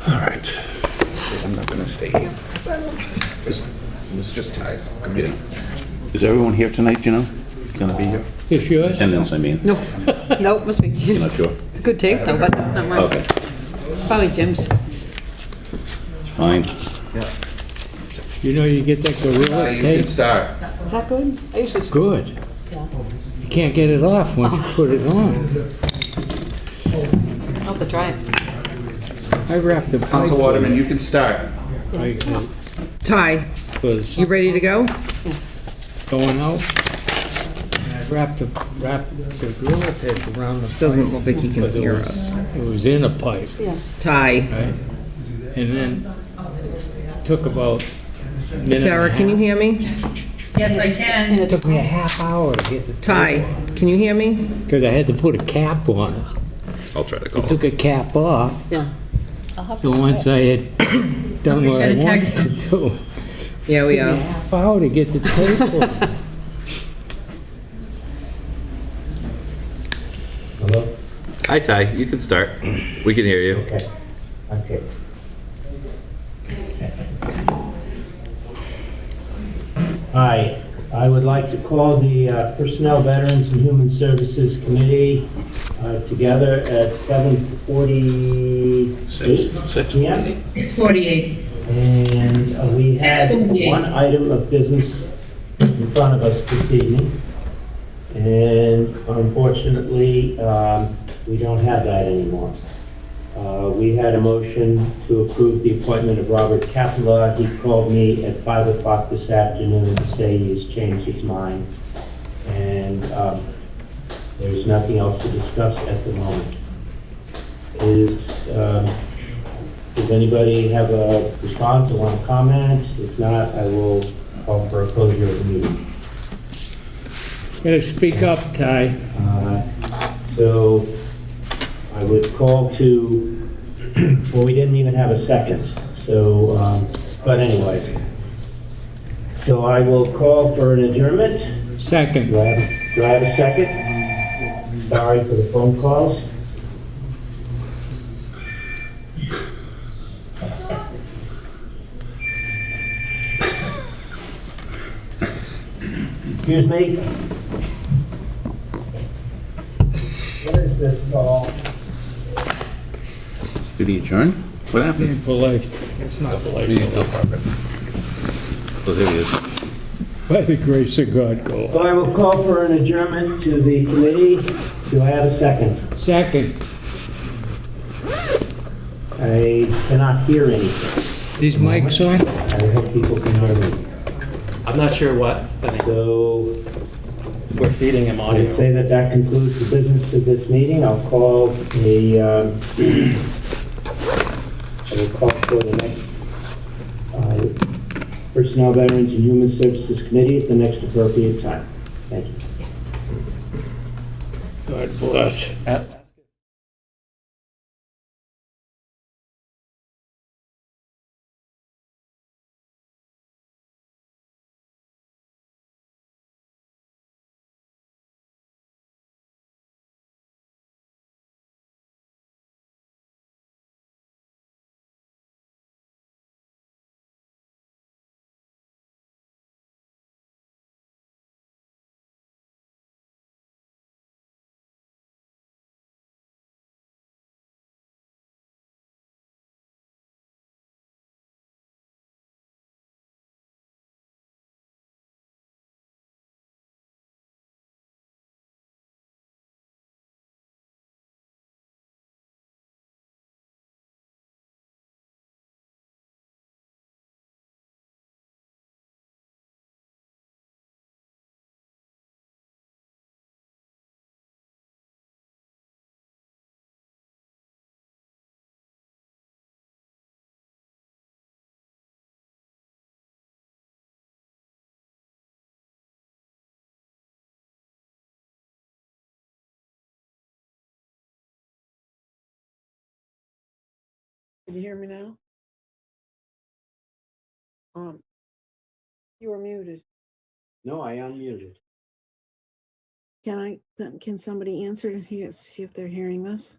All right. I'm not going to stay here. It's just ties. Come here. Is everyone here tonight, you know? Going to be here? It's yours? Attendance, I mean. No, nope, must be You're Jim's. not sure? It's a good tape though, but it's not mine. Okay, Probably Jim's. it's fine. You know you get that gorilla You can tape? start. Is that good? I usually just Good. You can't get it off once you put it on. I'll have to try it. I wrapped the pipe. Council Waterman, you can start. Ty, Was you ready to go? going out. And I wrapped the gorilla tape around the pipe. Doesn't look like he can because hear us. It was in a pipe, Ty, right? And then took about a minute Sarah, and a can you half. hear me? Yes, I can. It took me a half hour to get the Ty, can you hear me? because I had to put a cap on it. I'll try to I call. took a cap off. Yeah. So once I had done what I Got a wanted text. to do, Yeah, we took me a are. half hour to get the tape on. Hello? Hi, Ty. You can start. We can hear you. Okay. Hi, I would like to call the Personnel, Veterans, and Human Services Committee together at 7:48 p.m. 48. And we had one item of business in front of us this evening. And unfortunately, we don't have that anymore. We had a motion to approve the appointment of Robert Capella. He called me at 5 o'clock this afternoon to say he's changed his mind. And there's nothing else to discuss at the moment. Does anybody have a response or want to comment? If not, I will call for a closure of the meeting. Gotta speak up, Ty. So I would call to, well, we didn't even have a second, so, but anyway. So I will call for an adjournment. Second. Do I have a second? Sorry for the phone calls. Excuse me? What is this call? Did he adjourn? What happened? For life. It's not for life. He's still progress. Oh, there he is. By the grace of God, go. So I will call for an adjournment to the committee. Do I have a second? Second. I cannot hear anything. These mics on? I hope people can hear me. I'm not sure what, I think So we're feeding him I audio. would say that concludes the business of this meeting. I'll call for the next Personnel, Veterans, and Human Services Committee at the next appropriate time. Thank you. God bless. Can you hear me now? You were muted. No, I unmuted. Can somebody answer to see if they're hearing us?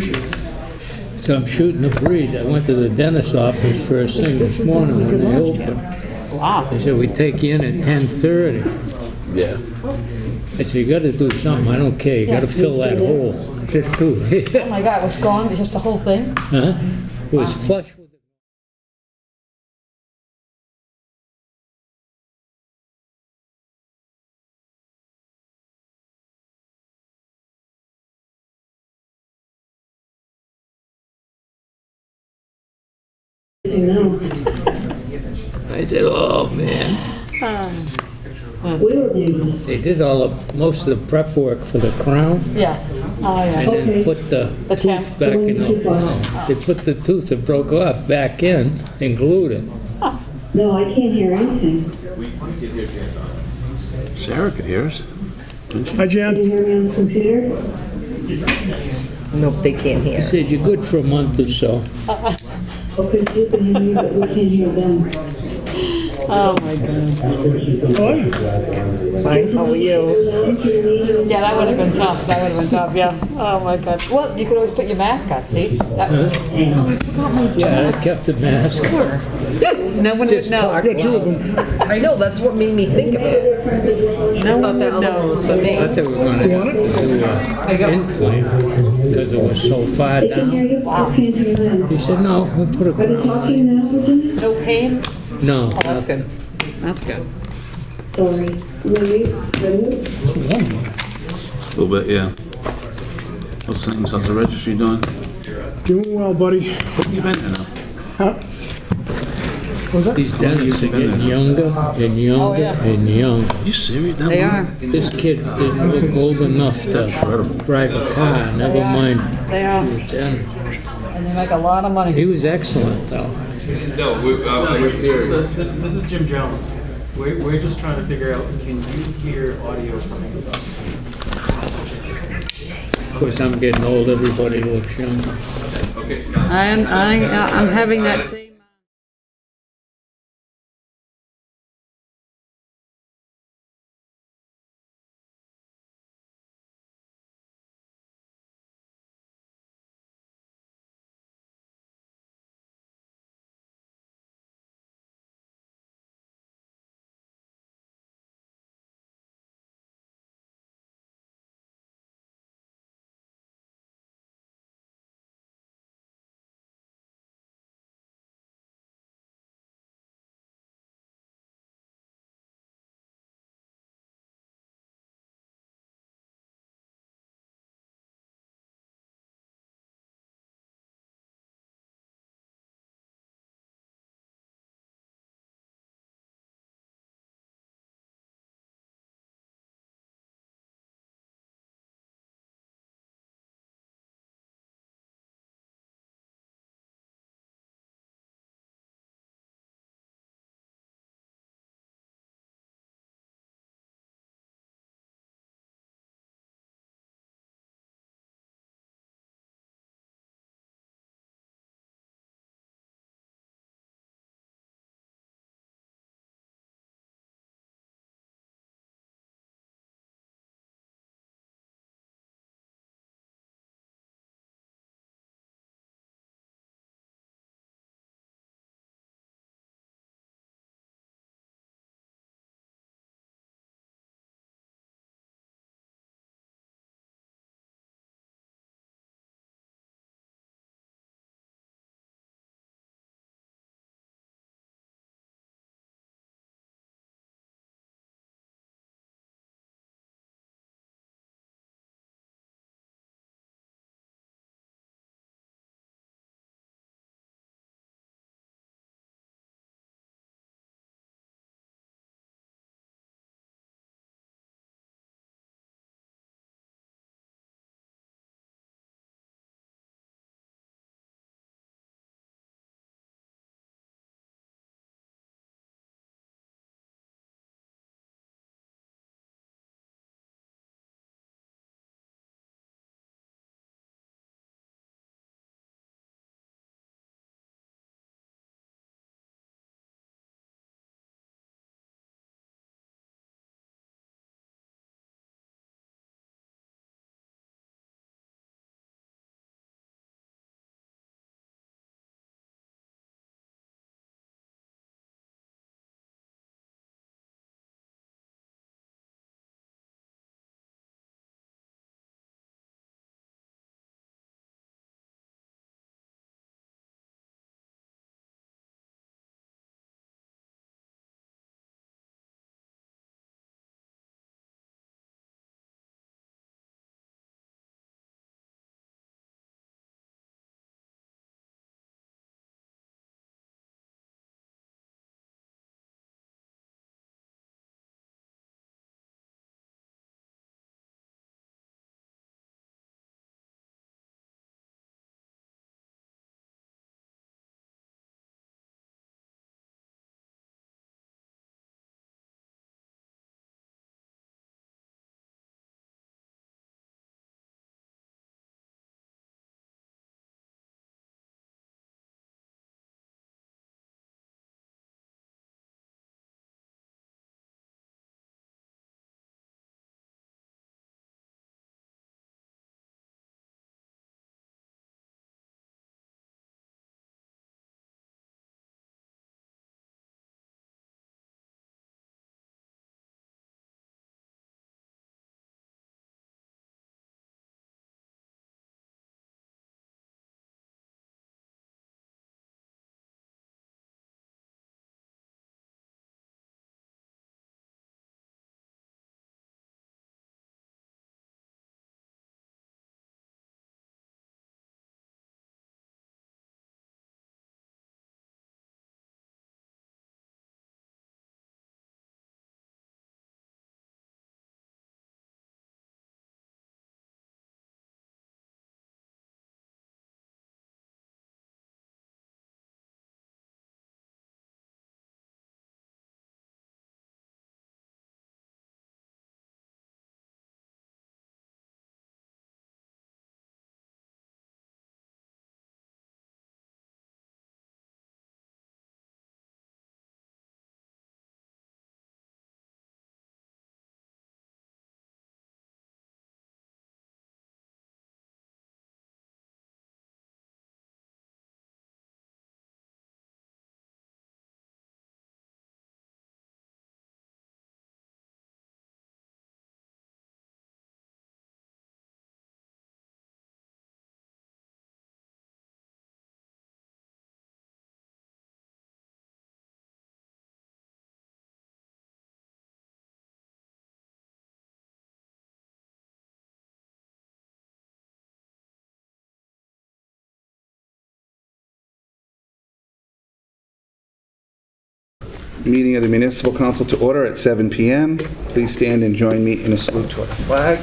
So I'm shooting the breeze. I went to the dentist's office first thing This this is the one morning we when did they last opened. Wow. They said, we take you in at 10:30. Yeah. I said, you gotta do something. I don't care. You gotta fill that hole. Just do it. Oh my God, it was gone, it's just the whole thing? Huh? It was flush with the... I said, oh, man. They did most of the prep work for the crown, Yeah. Oh, yeah. and then put the The temp. tooth back in. They put the tooth that broke off back in and glued it. No, I can't hear anything. Sarah could hear us. Can you hear me on the computer? Nope, they can't hear. He said, you're good for a month or so. Okay, so you can hear me, but we can't hear them. Oh, my God. Fine, how are you? Yeah, that would have been tough. That would have been tough, yeah. Oh, my God. Well, you could always put your mask on, see? That, Yeah, I kept the mask. no one would know. I know, that's what made me think of it. I thought that other one was for me. I thought they were gonna do an implant because it was so far They can hear down. you, I can't hear them. He said, no, we'll put Are they a... talking now, Virginia? No pain? No, Oh, that's good. That's good. Sorry. Ready? Ready? A little bit, yeah. How's things? How's the registry doing? Doing well, buddy. What have you been there now? these dentists are getting younger and Oh, younger yeah. and younger. Are you serious? That They long? are. This kid didn't look old enough to drive a car, never mind. They are. And And they make a lot of money. he was excellent, though. No, we're serious. This is Jim Jones. We're just trying to figure out, can you hear audio coming from? Of course, I'm getting old, everybody looks young. I'm having that same. meeting of the Municipal Council to order at 7 p.m. Please stand and join me in a salute to our flag.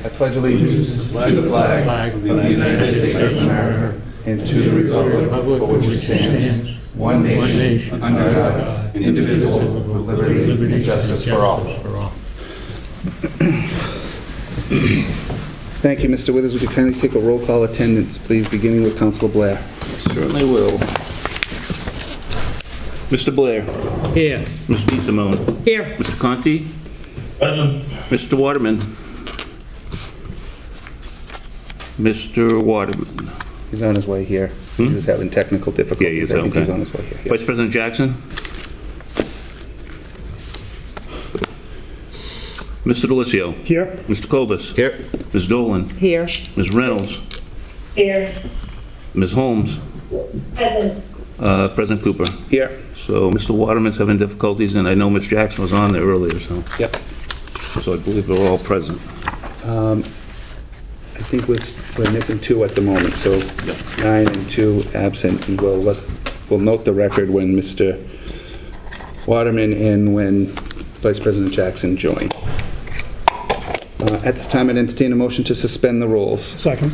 I pledge allegiance to the flag of the United States of America and to the republic for which it stands, one nation, under God, indivisible, with liberty and justice for all. Thank you, Mr. Withers. Would you kindly take a roll call attendance, please, beginning with Councilor Blair? Certainly will. Mr. Blair. Here. Ms. DeSimone. Here. Mr. Conti. Present. Mr. Waterman. Mr. Waterman. He's on his way here. He was having technical difficulties. Yeah, he is, I think okay. he's on his way here. Yeah. Vice President Jackson. Mr. Delizio. Here. Mr. Cobus. Here. Ms. Dolan. Here. Ms. Reynolds. Here. Ms. Holmes. Present. President Cooper. Here. So Mr. Waterman's having difficulties, and I know Ms. Jackson was on there earlier, so Yep. I believe they're all present. I think we're missing 2 at the moment, so 9 and 2 absent. And we'll note the record when Mr. Waterman and when Vice President Jackson join. At this time, I'd entertain a motion to suspend the rules. Second.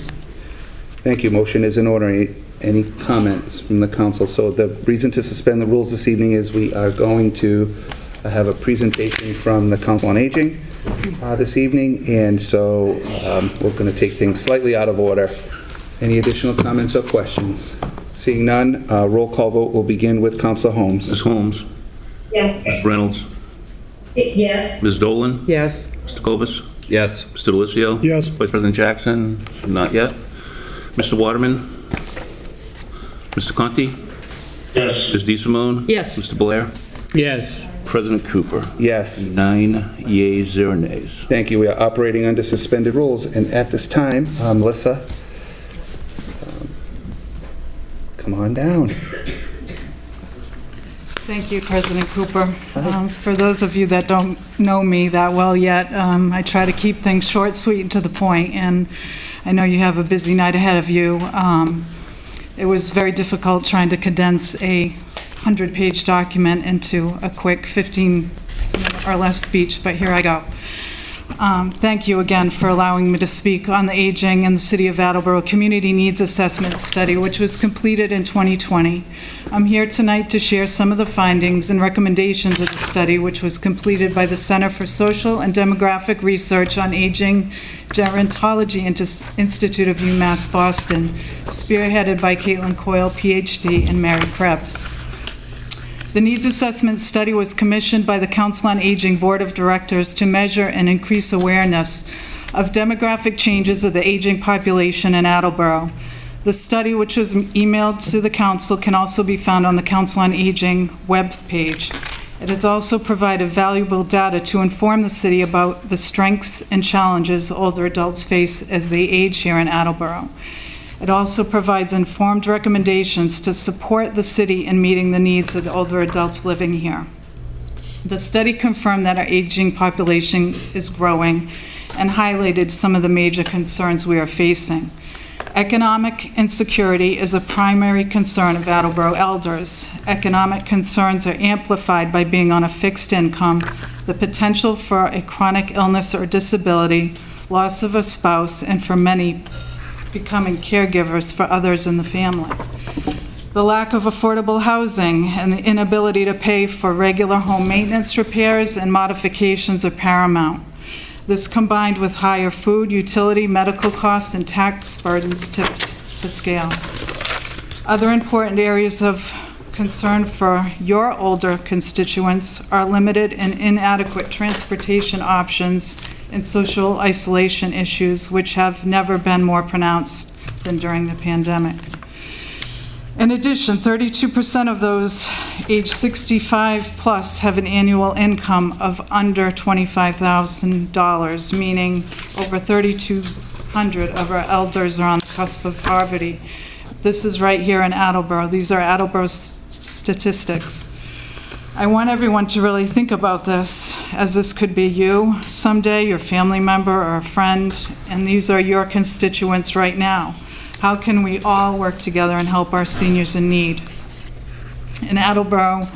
Thank you. Motion is in order. Any comments from the council? So the reason to suspend the rules this evening is we are going to have a presentation from the Council on Aging this evening, and so we're going to take things slightly out of order. Any additional comments or questions? Seeing none, roll call vote will begin with Councilor Holmes. Ms. Holmes. Yes. Ms. Reynolds. Yes. Ms. Dolan. Yes. Mr. Cobus. Yes. Mr. Delizio. Yes. Vice President Jackson. Not yet. Mr. Waterman. Mr. Conti. Yes. Ms. DeSimone. Yes. Mr. Blair. Yes. President Cooper. Yes. 9 yeas, 0 nays. Thank you. We are operating under suspended rules, and at this time, Melissa, come on down. Thank you, President Cooper. For those of you that don't know me that well yet, I try to keep things short, sweet, and to the point, and I know you have a busy night ahead of you. It was very difficult trying to condense a 100-page document into a quick 15-minute or less speech, but here I go. Thank you again for allowing me to speak on the aging and the City of Attleboro Community Needs Assessment Study, which was completed in 2020. I'm here tonight to share some of the findings and recommendations of the study, which was completed by the Center for Social and Demographic Research on Aging Gerontology Institute of UMass Boston, spearheaded by Caitlin Coyle, PhD, and Mary Krebs. The Needs Assessment Study was commissioned by the Council on Aging Board of Directors to measure and increase awareness of demographic changes of the aging population in Attleboro. The study, which was emailed to the Council, can also be found on the Council on Aging webpage. It has also provided valuable data to inform the city about the strengths and challenges older adults face as they age here in Attleboro. It also provides informed recommendations to support the city in meeting the needs of the older adults living here. The study confirmed that our aging population is growing and highlighted some of the major concerns we are facing. Economic insecurity is a primary concern of Attleboro elders. Economic concerns are amplified by being on a fixed income, the potential for a chronic illness or disability, loss of a spouse, and for many, becoming caregivers for others in the family. The lack of affordable housing and the inability to pay for regular home maintenance repairs and modifications are paramount. This, combined with higher food, utility, medical costs, and tax burdens, tips the scale. Other important areas of concern for your older constituents are limited and inadequate transportation options and social isolation issues, which have never been more pronounced than during the pandemic. In addition, 32% of those age 65 plus have an annual income of under $25,000, meaning over 3,200 of our elders are on the cusp of poverty. This is right here in Attleboro. These are Attleboro statistics. I want everyone to really think about this, as this could be you someday, your family member or a friend, and these are your constituents right now. How can we all work together and help our seniors in need? In Attleboro,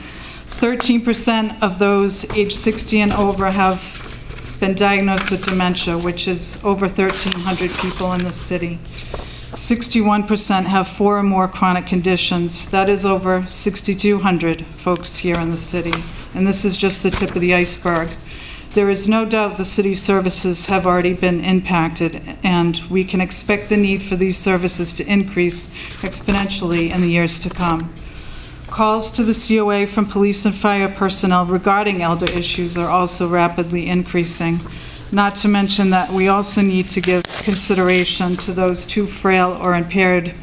13% of those age 60 and over have been diagnosed with dementia, which is over 1,300 people in the city. 61% have 4 or more chronic conditions. That is over 6,200 folks here in the city. And this is just the tip of the iceberg. There is no doubt the city services have already been impacted, and we can expect the need for these services to increase exponentially in the years to come. Calls to the COA from police and fire personnel regarding elder issues are also rapidly increasing, not to mention that we also need to give consideration to those too frail or impaired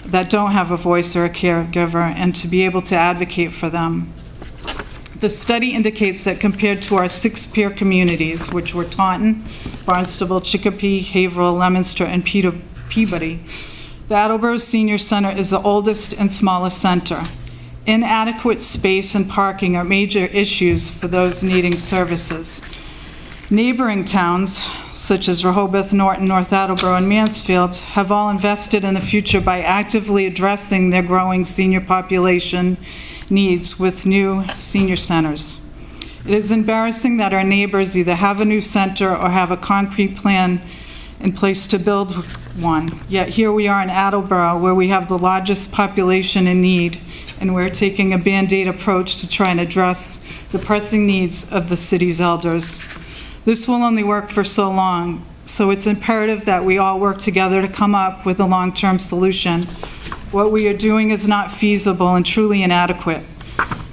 that don't have a voice or a caregiver, and to be able to advocate for them. The study indicates that compared to our 6 peer communities, which were Taunton, Barnstable, Chicopee, Haverhill, Leominster, and Peabody, the Attleboro Senior Center is the oldest and smallest center. Inadequate space and parking are major issues for those needing services. Neighboring towns, such as Rehoboth, Norton, North Attleboro, and Mansfield, have all invested in the future by actively addressing their growing senior population needs with new senior centers. It is embarrassing that our neighbors either have a new center or have a concrete plan in place to build one. Yet here we are in Attleboro, where we have the largest population in need, and we're taking a Band-Aid approach to try and address the pressing needs of the city's elders. This will only work for so long, so it's imperative that we all work together to come up with a long-term solution. What we are doing is not feasible and truly inadequate.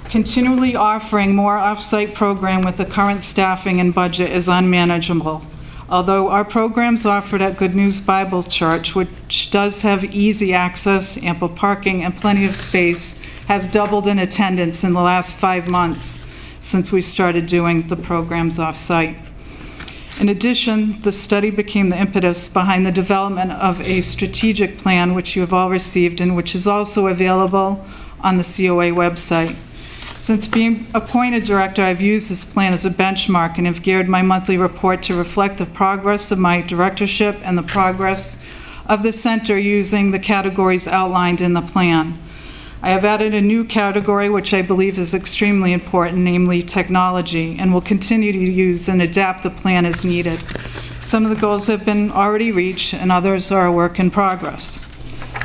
Continually offering more off-site program with the current staffing and budget is unmanageable. Although our programs offered at Good News Bible Church, which does have easy access, ample parking, and plenty of space, have doubled in attendance in the last 5 months since we started doing the programs off-site. In addition, the study became the impetus behind the development of a strategic plan, which you have all received and which is also available on the COA website. Since being appointed director, I've used this plan as a benchmark and have geared my monthly report to reflect the progress of my directorship and the progress of the center using the categories outlined in the plan. I have added a new category which I believe is extremely important, namely technology, and will continue to use and adapt the plan as needed. Some of the goals have been already reached and others are a work in progress.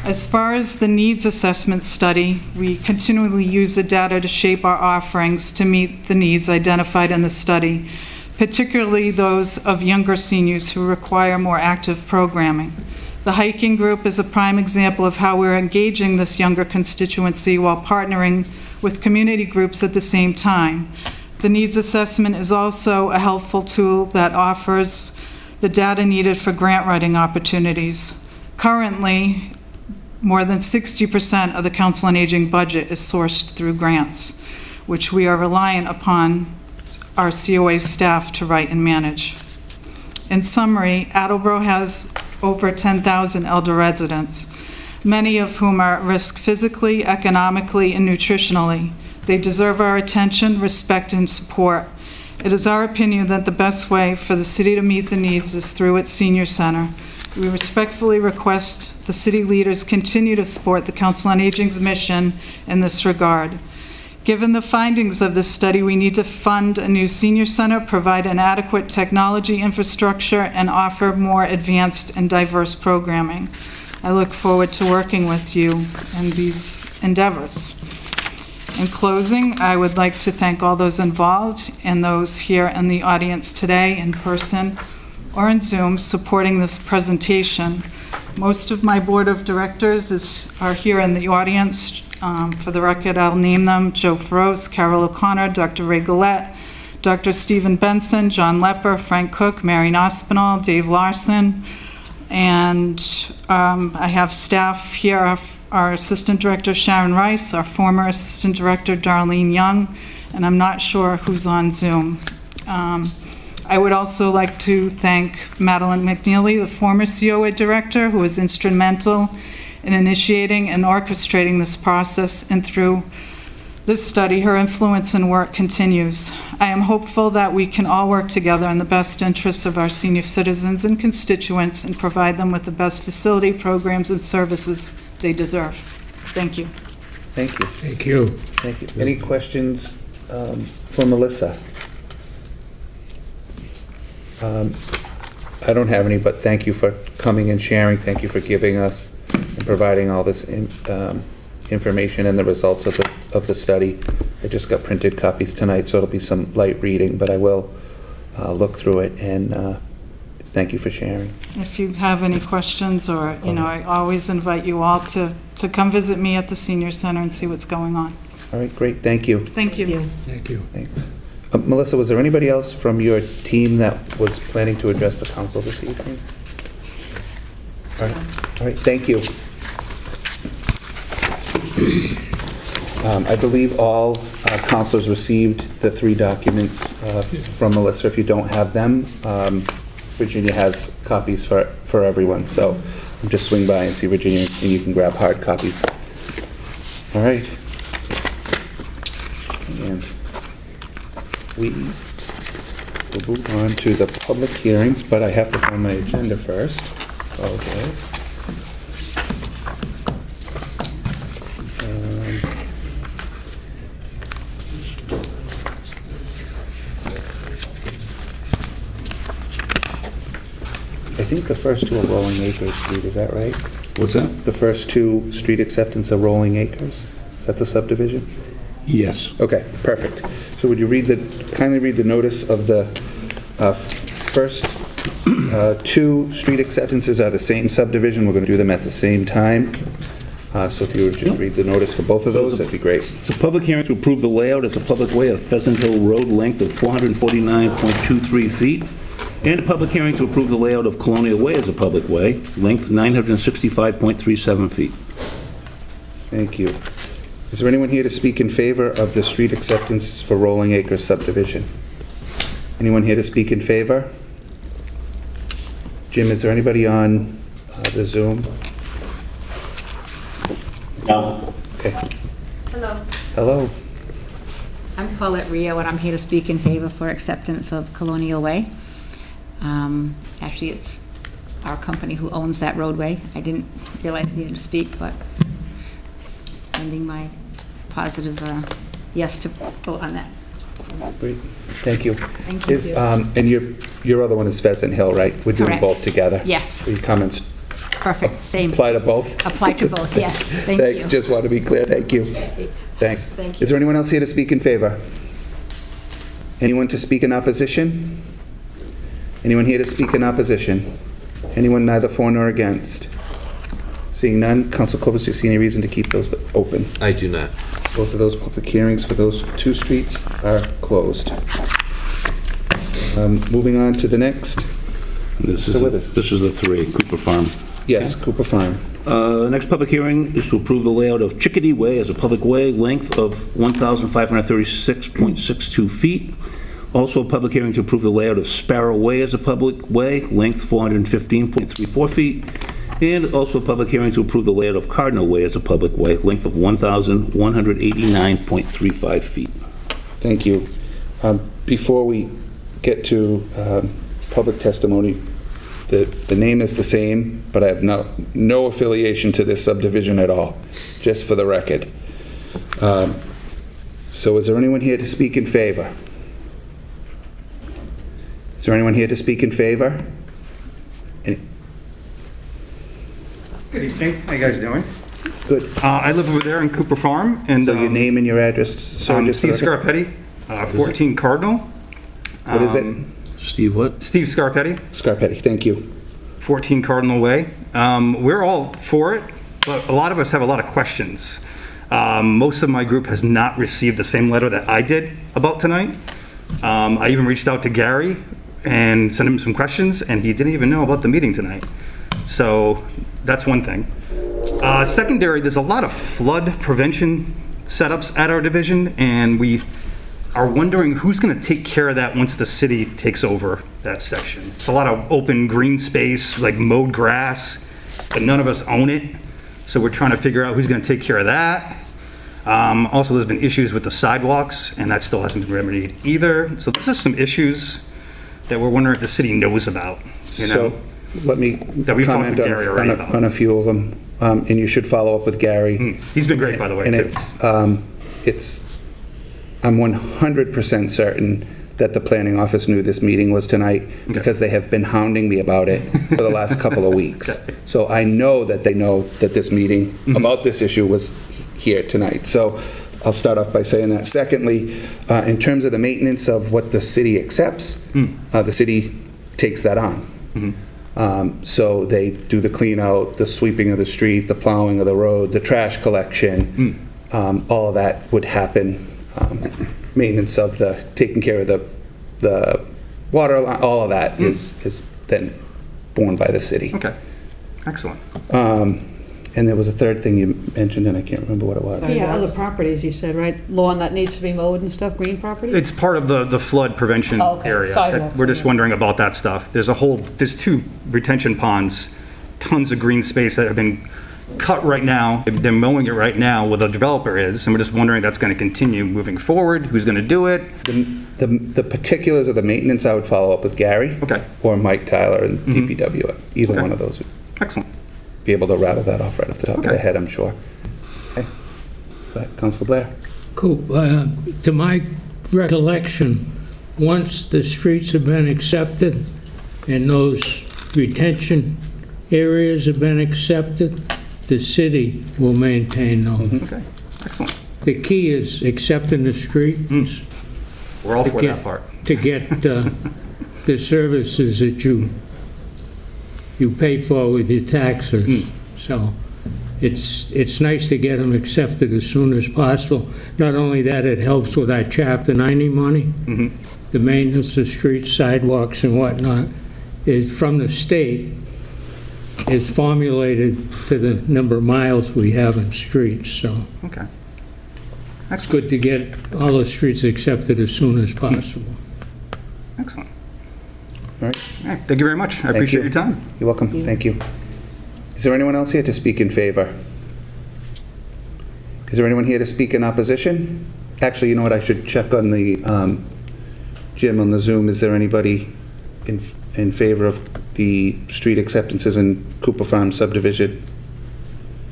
As far as the needs assessment study, we continually use the data to shape our offerings to meet the needs identified in the study, particularly those of younger seniors who require more active programming. The hiking group is a prime example of how we're engaging this younger constituency while partnering with community groups at the same time. The needs assessment is also a helpful tool that offers the data needed for grant writing opportunities. Currently, more than 60% of the Council on Aging budget is sourced through grants, which we are reliant upon our COA staff to write and manage. In summary, Attleboro has over 10,000 elder residents, many of whom are at risk physically, economically, and nutritionally. They deserve our attention, respect, and support. It is our opinion that the best way for the city to meet the needs is through its senior center. We respectfully request the city leaders continue to support the Council on Aging's mission in this regard. Given the findings of this study, we need to fund a new senior center, provide an adequate technology infrastructure, and offer more advanced and diverse programming. I look forward to working with you in these endeavors. In closing, I would like to thank all those involved and those here in the audience today in person or in Zoom supporting this presentation. Most of my board of directors are here in the audience. For the record, I'll name them: Joe Feroce, Carol O'Connor, Dr. Ray Gillette, Dr. Stephen Benson, John Lepper, Frank Cook, Marion Ospinall, Dave Larson, and I have staff here, our Assistant Director Sharon Rice, our former Assistant Director Darlene Young, and I'm not sure who's on Zoom. I would also like to thank Madeline McNeely, the former COA Director, who was instrumental in initiating and orchestrating this process, and through this study, her influence and work continues. I am hopeful that we can all work together in the best interests of our senior citizens and constituents and provide them with the best facility, programs, and services they deserve. Thank you. Thank you. Thank you. Thank you. Any questions for Melissa? I don't have any, but thank you for coming and sharing. Thank you for giving us and providing all this information and the results of the study. I just got printed copies tonight, so it'll be some light reading, but I will look through it, and thank you for sharing. If you have any questions, or, I always invite you all to come visit me at the senior center and see what's going on. All right, great. Thank you. Thank you. Thank you. Thanks. Melissa, was there anybody else from your team that was planning to address the council this evening? All right, thank you. I believe all councilors received the 3 documents from Melissa. If you don't have them, Virginia has copies for everyone, so just swing by and see Virginia, and you can grab hard copies. All right. And we will move on to the public hearings, but I have to find my agenda first. Apologize. I think the first 2 are Rolling Acres Street, is that right? What's that? The first 2 street acceptance are Rolling Acres? Is that the subdivision? Yes. Okay, perfect. So would you kindly read the notice of the first 2 street acceptances are the same subdivision. We're going to do them at the same time. So if you would just read the notice for both of those, that'd be great. It's a public hearing to approve the layout as a public way of Pheasant Hill Road, length of 449.23 feet, and a public hearing to approve the layout of Colonial Way as a public way, length 965.37 feet. Thank you. Is there anyone here to speak in favor of the street acceptance for Rolling Acres subdivision? Anyone here to speak in favor? Jim, is there anybody on the Zoom? No. Okay. Hello. Hello. I'm Paulette Rio, and I'm here to speak in favor for acceptance of Colonial Way. Actually, it's our company who owns that roadway. I didn't realize I needed to speak, but sending my positive yes to vote on that. Great. Thank you. Thank you. And your other one is Pheasant Hill, right? We're doing Correct. both together? Yes. Your comments Perfect, same. apply to both? Apply to both, yes. Thank you. Thanks. Just want to be clear. Thank you. Thanks. Thank you. Is there anyone else here to speak in favor? Anyone to speak in opposition? Anyone here to speak in opposition? Anyone neither for nor against? Seeing none, Council Cobus, do you see any reason to keep those open? I do not. Both of those public hearings for those 2 streets are closed. Moving on to the next. This So with us. is the 3, Cooper Farm. Yes, Cooper Farm. Next public hearing is to approve the layout of Chickadee Way as a public way, length of 1,536.62 feet. Also a public hearing to approve the layout of Sparrow Way as a public way, length 415.34 feet. And also a public hearing to approve the layout of Cardinal Way as a public way, length of 1,189.35 feet. Thank you. Before we get to public testimony, the name is the same, but I have no affiliation to this subdivision at all, just for the record. So is there anyone here to speak in favor? Is there anyone here to speak in favor? Good evening. How you guys doing? Good. I live over there in Cooper Farm, and So your name and your address, sir? just for Steve the record? Scarpetti, 14 Cardinal. What is it? Steve what? Steve Scarpetti, Scarpetti, thank you. 14 Cardinal Way. We're all for it, but a lot of us have a lot of questions. Most of my group has not received the same letter that I did about tonight. I even reached out to Gary and sent him some questions, and he didn't even know about the meeting tonight. So that's one thing. Secondary, there's a lot of flood prevention setups at our division, and we are wondering who's going to take care of that once the city takes over that section. It's a lot of open green space, like mowed grass, but none of us own it. So we're trying to figure out who's going to take care of that. Also, there's been issues with the sidewalks, and that still hasn't been remedied either. So this is some issues that we're wondering if the city knows about, you know? So let me That we've talked comment to Gary already about. on a few of them. and you should follow up with Gary. He's been great, by the way, And too. I'm 100% certain that the planning office knew this meeting was tonight because they have been hounding me about it for the last couple of weeks. So I know that they know that this meeting about this issue was here tonight. So I'll start off by saying that. Secondly, in terms of the maintenance of what the city accepts, the city takes that on. So they do the clean out, the sweeping of the street, the plowing of the road, the trash collection, all of that would happen. Maintenance of taking care of the water line, all of that is then borne by the city. Okay, excellent. And there was a third thing you mentioned, and I can't remember what it was. Yeah, other properties, you said, right? Lawn that needs to be mowed and stuff, green property? It's part of the flood prevention Oh, okay. area. Sidewalks, We're just yeah. wondering about that stuff. There's 2 retention ponds, tons of green space that have been cut right now. They're mowing it right now where the developer is, and we're just wondering if that's going to continue moving forward, who's going to do it? The particulars of the maintenance, I would follow up with Gary. Okay. Or Mike Tyler and DPW. Either one of those would Excellent. be able to rattle that off right off the top of Okay. their head, I'm sure. Okay. Go ahead, Councilor Blair. Cool. To my recollection, once the streets have been accepted and those retention areas have been accepted, the city will maintain those. Okay, excellent. The key is accepting the streets We're all to for get- that part. to get the services that you pay for with your taxes. So it's nice to get them accepted as soon as possible. Not only that, it helps with our Chapter 90 money. The maintenance of streets, sidewalks, and whatnot is from the state, is formulated to the number of miles we have in streets. So Okay. it's good to get all the streets accepted as soon as possible. Excellent. All right. All right, thank you very much. I appreciate your time. You're welcome. Thank you. Is there anyone else here to speak in favor? Is there anyone here to speak in opposition? Actually, you know what? I should check on the Jim on the Zoom. Is there anybody in favor of the street acceptances in Cooper Farm subdivision?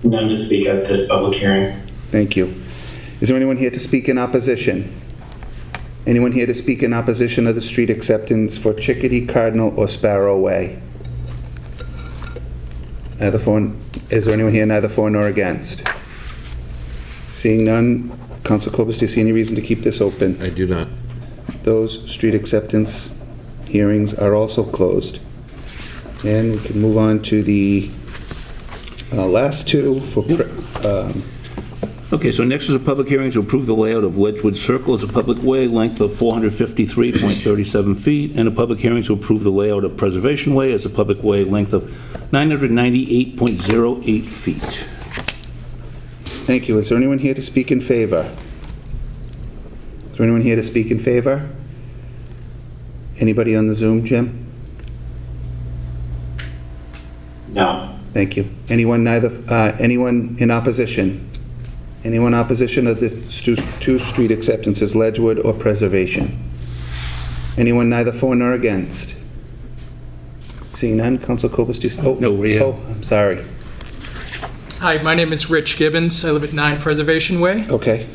None to speak at this public hearing. Thank you. Is there anyone here to speak in opposition? Anyone here to speak in opposition of the street acceptance for Chickadee, Cardinal, or Sparrow Way? Neither for, is there anyone here neither for nor against? Seeing none, Council Cobus, do you see any reason to keep this open? I do not. Those street acceptance hearings are also closed. And we can move on to the last two for... Okay, so next is a public hearing to approve the layout of Ledgewood Circle as a public way, length of 453.37 feet, and a public hearing to approve the layout of Preservation Way as a public way, length of 998.08 feet. Thank you. Is there anyone here to speak in favor? Is there anyone here to speak in favor? Anybody on the Zoom, Jim? No. Thank you. Anyone anyone in opposition? Anyone opposition of the two street acceptances, Ledgewood or Preservation? Anyone neither for nor against? Seeing none, Council Cobus, No, we have- I'm sorry. Hi, my name is Rich Gibbons. I live at 9 Preservation Way. Okay.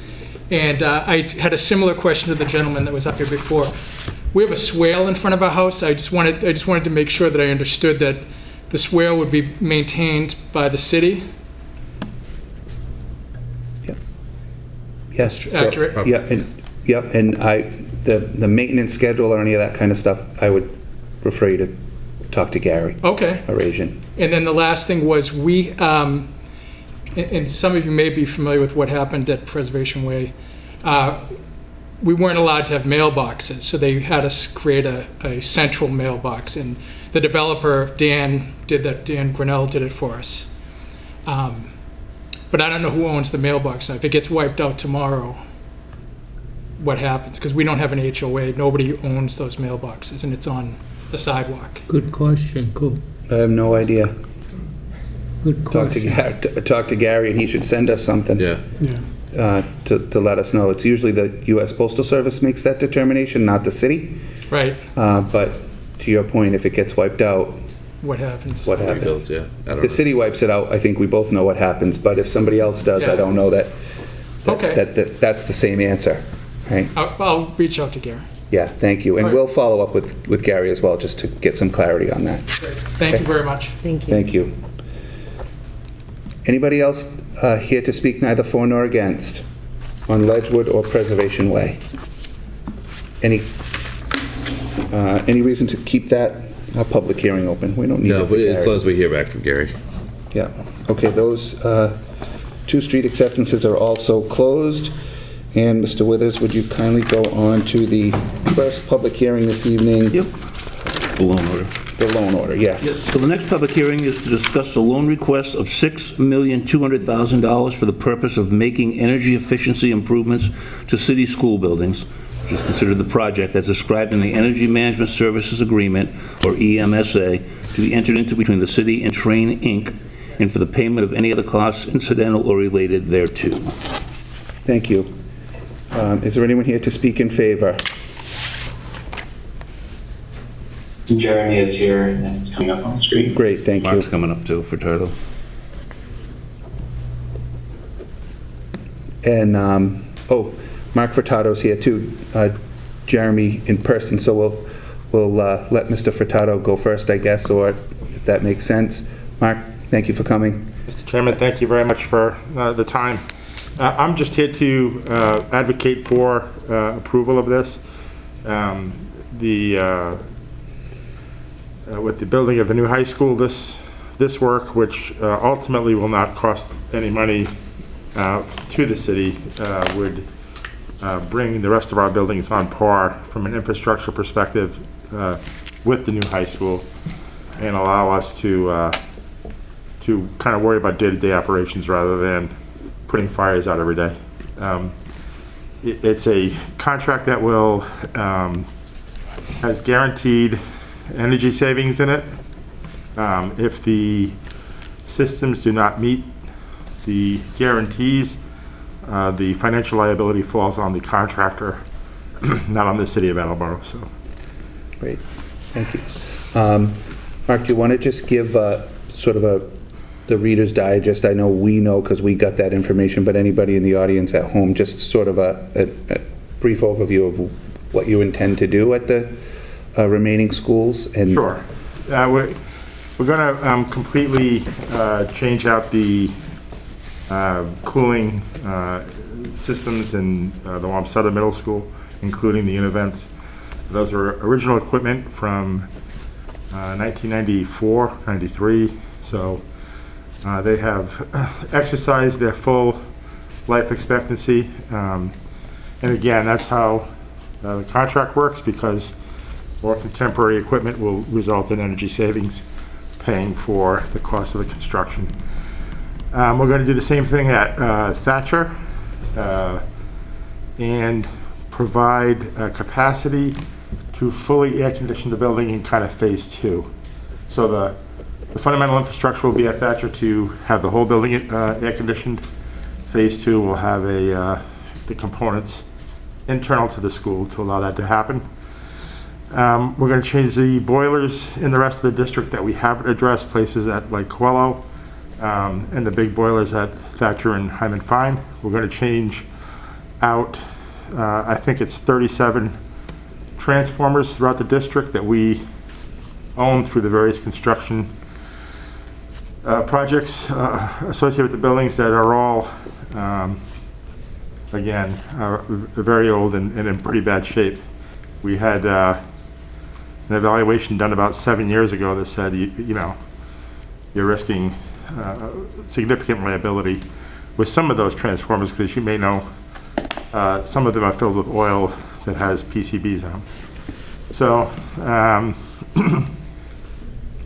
And I had a similar question to the gentleman that was up here before. We have a swale in front of our house. I just wanted to make sure that I understood that the swale would be maintained by the city. Yes. so- Accurate. Yep, and the maintenance schedule or any of that kind of stuff, I would refer you to talk to Gary. Okay. Arasian. And then the last thing was and some of you may be familiar with what happened at Preservation Way. We weren't allowed to have mailboxes, so they had us create a central mailbox. And the developer, Dan Grinnell, did it for us. But I don't know who owns the mailbox now. If it gets wiped out tomorrow, what happens? Because we don't have an HOA. Nobody owns those mailboxes, and it's on the sidewalk. Good question. Cool. I have no idea. Good question. Talk to Gary, and he should send us something. Yeah. To let us know. It's usually the U.S. Postal Service makes that determination, not the city. Right. But to your point, if it gets wiped out, what happens. what happens. Rebuilds, yeah. I don't If the city wipes it out, I think we both know what happens, but if somebody else does, I Yeah. don't know Okay. that's the same answer, right? I'll reach out to Gary. Yeah, thank you. And All right. we'll follow up with Gary as well, just to get some clarity on that. Thank you very much. Thank you. Thank you. Anybody else here to speak neither for nor against on Ledgewood or Preservation Way? Any reason to keep that public hearing open? We don't need No, it for but as Gary. long as we hear back from Gary. Yeah, okay, those two street acceptances are also closed. And Mr. Withers, would you kindly go on to the first public hearing this evening? Yep. The loan order. The loan order, yes. So the next public hearing is to discuss the loan request of $6,200,000 for the purpose of making energy efficiency improvements to city school buildings, which is considered the project as described in the Energy Management Services Agreement, or EMSA, to be entered into between the city and Train, Inc., and for the payment of any other costs incidental or related thereto. Thank you. Is there anyone here to speak in favor? Jeremy is here, and it's coming up on the screen. Great, thank you. Mark's coming up too for Turtle. And, Mark Furtado's here too, Jeremy in person, so we'll let Mr. Furtado go first, I guess, or if that makes sense. Mark, thank you for coming. Mr. Chairman, thank you very much for the time. I'm just here to advocate for approval of this. With the building of the new high school, this work, which ultimately will not cost any money to the city, would bring the rest of our buildings on par from an infrastructure perspective with the new high school, and allow us to kind of worry about day-to-day operations rather than putting fires out every day. It's a contract that will has guaranteed energy savings in it. If the systems do not meet the guarantees, the financial liability falls on the contractor, not on the city of Attleboro. So, Great, thank you. Mark, do you want to just give sort of the Reader's Digest? I know we know because we got that information, but anybody in the audience at home, just sort of a brief overview of what you intend to do at the remaining schools? And sure. We're going to completely change out the cooling systems in the Wamsutta Middle School, including the Univents. Those are original equipment from 1994, 93. So they have exercised their full life expectancy. And again, that's how the contract works, because more contemporary equipment will result in energy savings, paying for the cost of the construction. We're going to do the same thing at Thatcher and provide capacity to fully air condition the building in kind of phase 2. So the fundamental infrastructure will be at Thatcher to have the whole building air conditioned. Phase 2 will have the components internal to the school to allow that to happen. We're going to change the boilers in the rest of the district that we haven't addressed, places at like Coelho, and the big boilers at Thatcher and Hyman Fine. We're going to change out, I think it's 37 transformers throughout the district that we own through the various construction projects associated with the buildings that are all, again, very old and in pretty bad shape. We had an evaluation done about 7 years ago that said, you know, you're risking significant liability with some of those transformers, because you may know some of them are filled with oil that has PCBs on them. So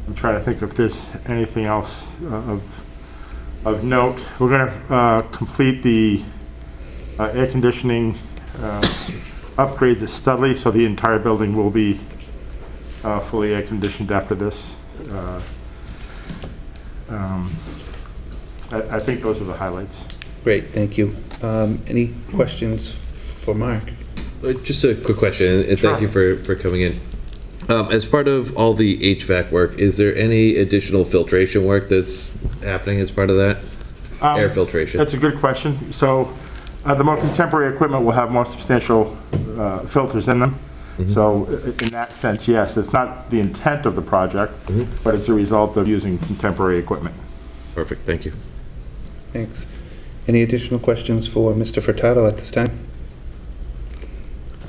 I'm trying to think if there's anything else of note. We're going to complete the air conditioning upgrades at Studley, so the entire building will be fully air conditioned after this. I think those are the highlights. Great, thank you. Any questions for Mark? Just a quick question, and Sure. thank you for coming in. As part of all the HVAC work, is there any additional filtration work that's happening as part of that? Air filtration? That's a good question. So the more contemporary equipment will have more substantial filters in them. So in that sense, yes, it's not the intent of the project, but it's a result of using contemporary equipment. Perfect, thank you. Thanks. Any additional questions for Mr. Furtado at this time?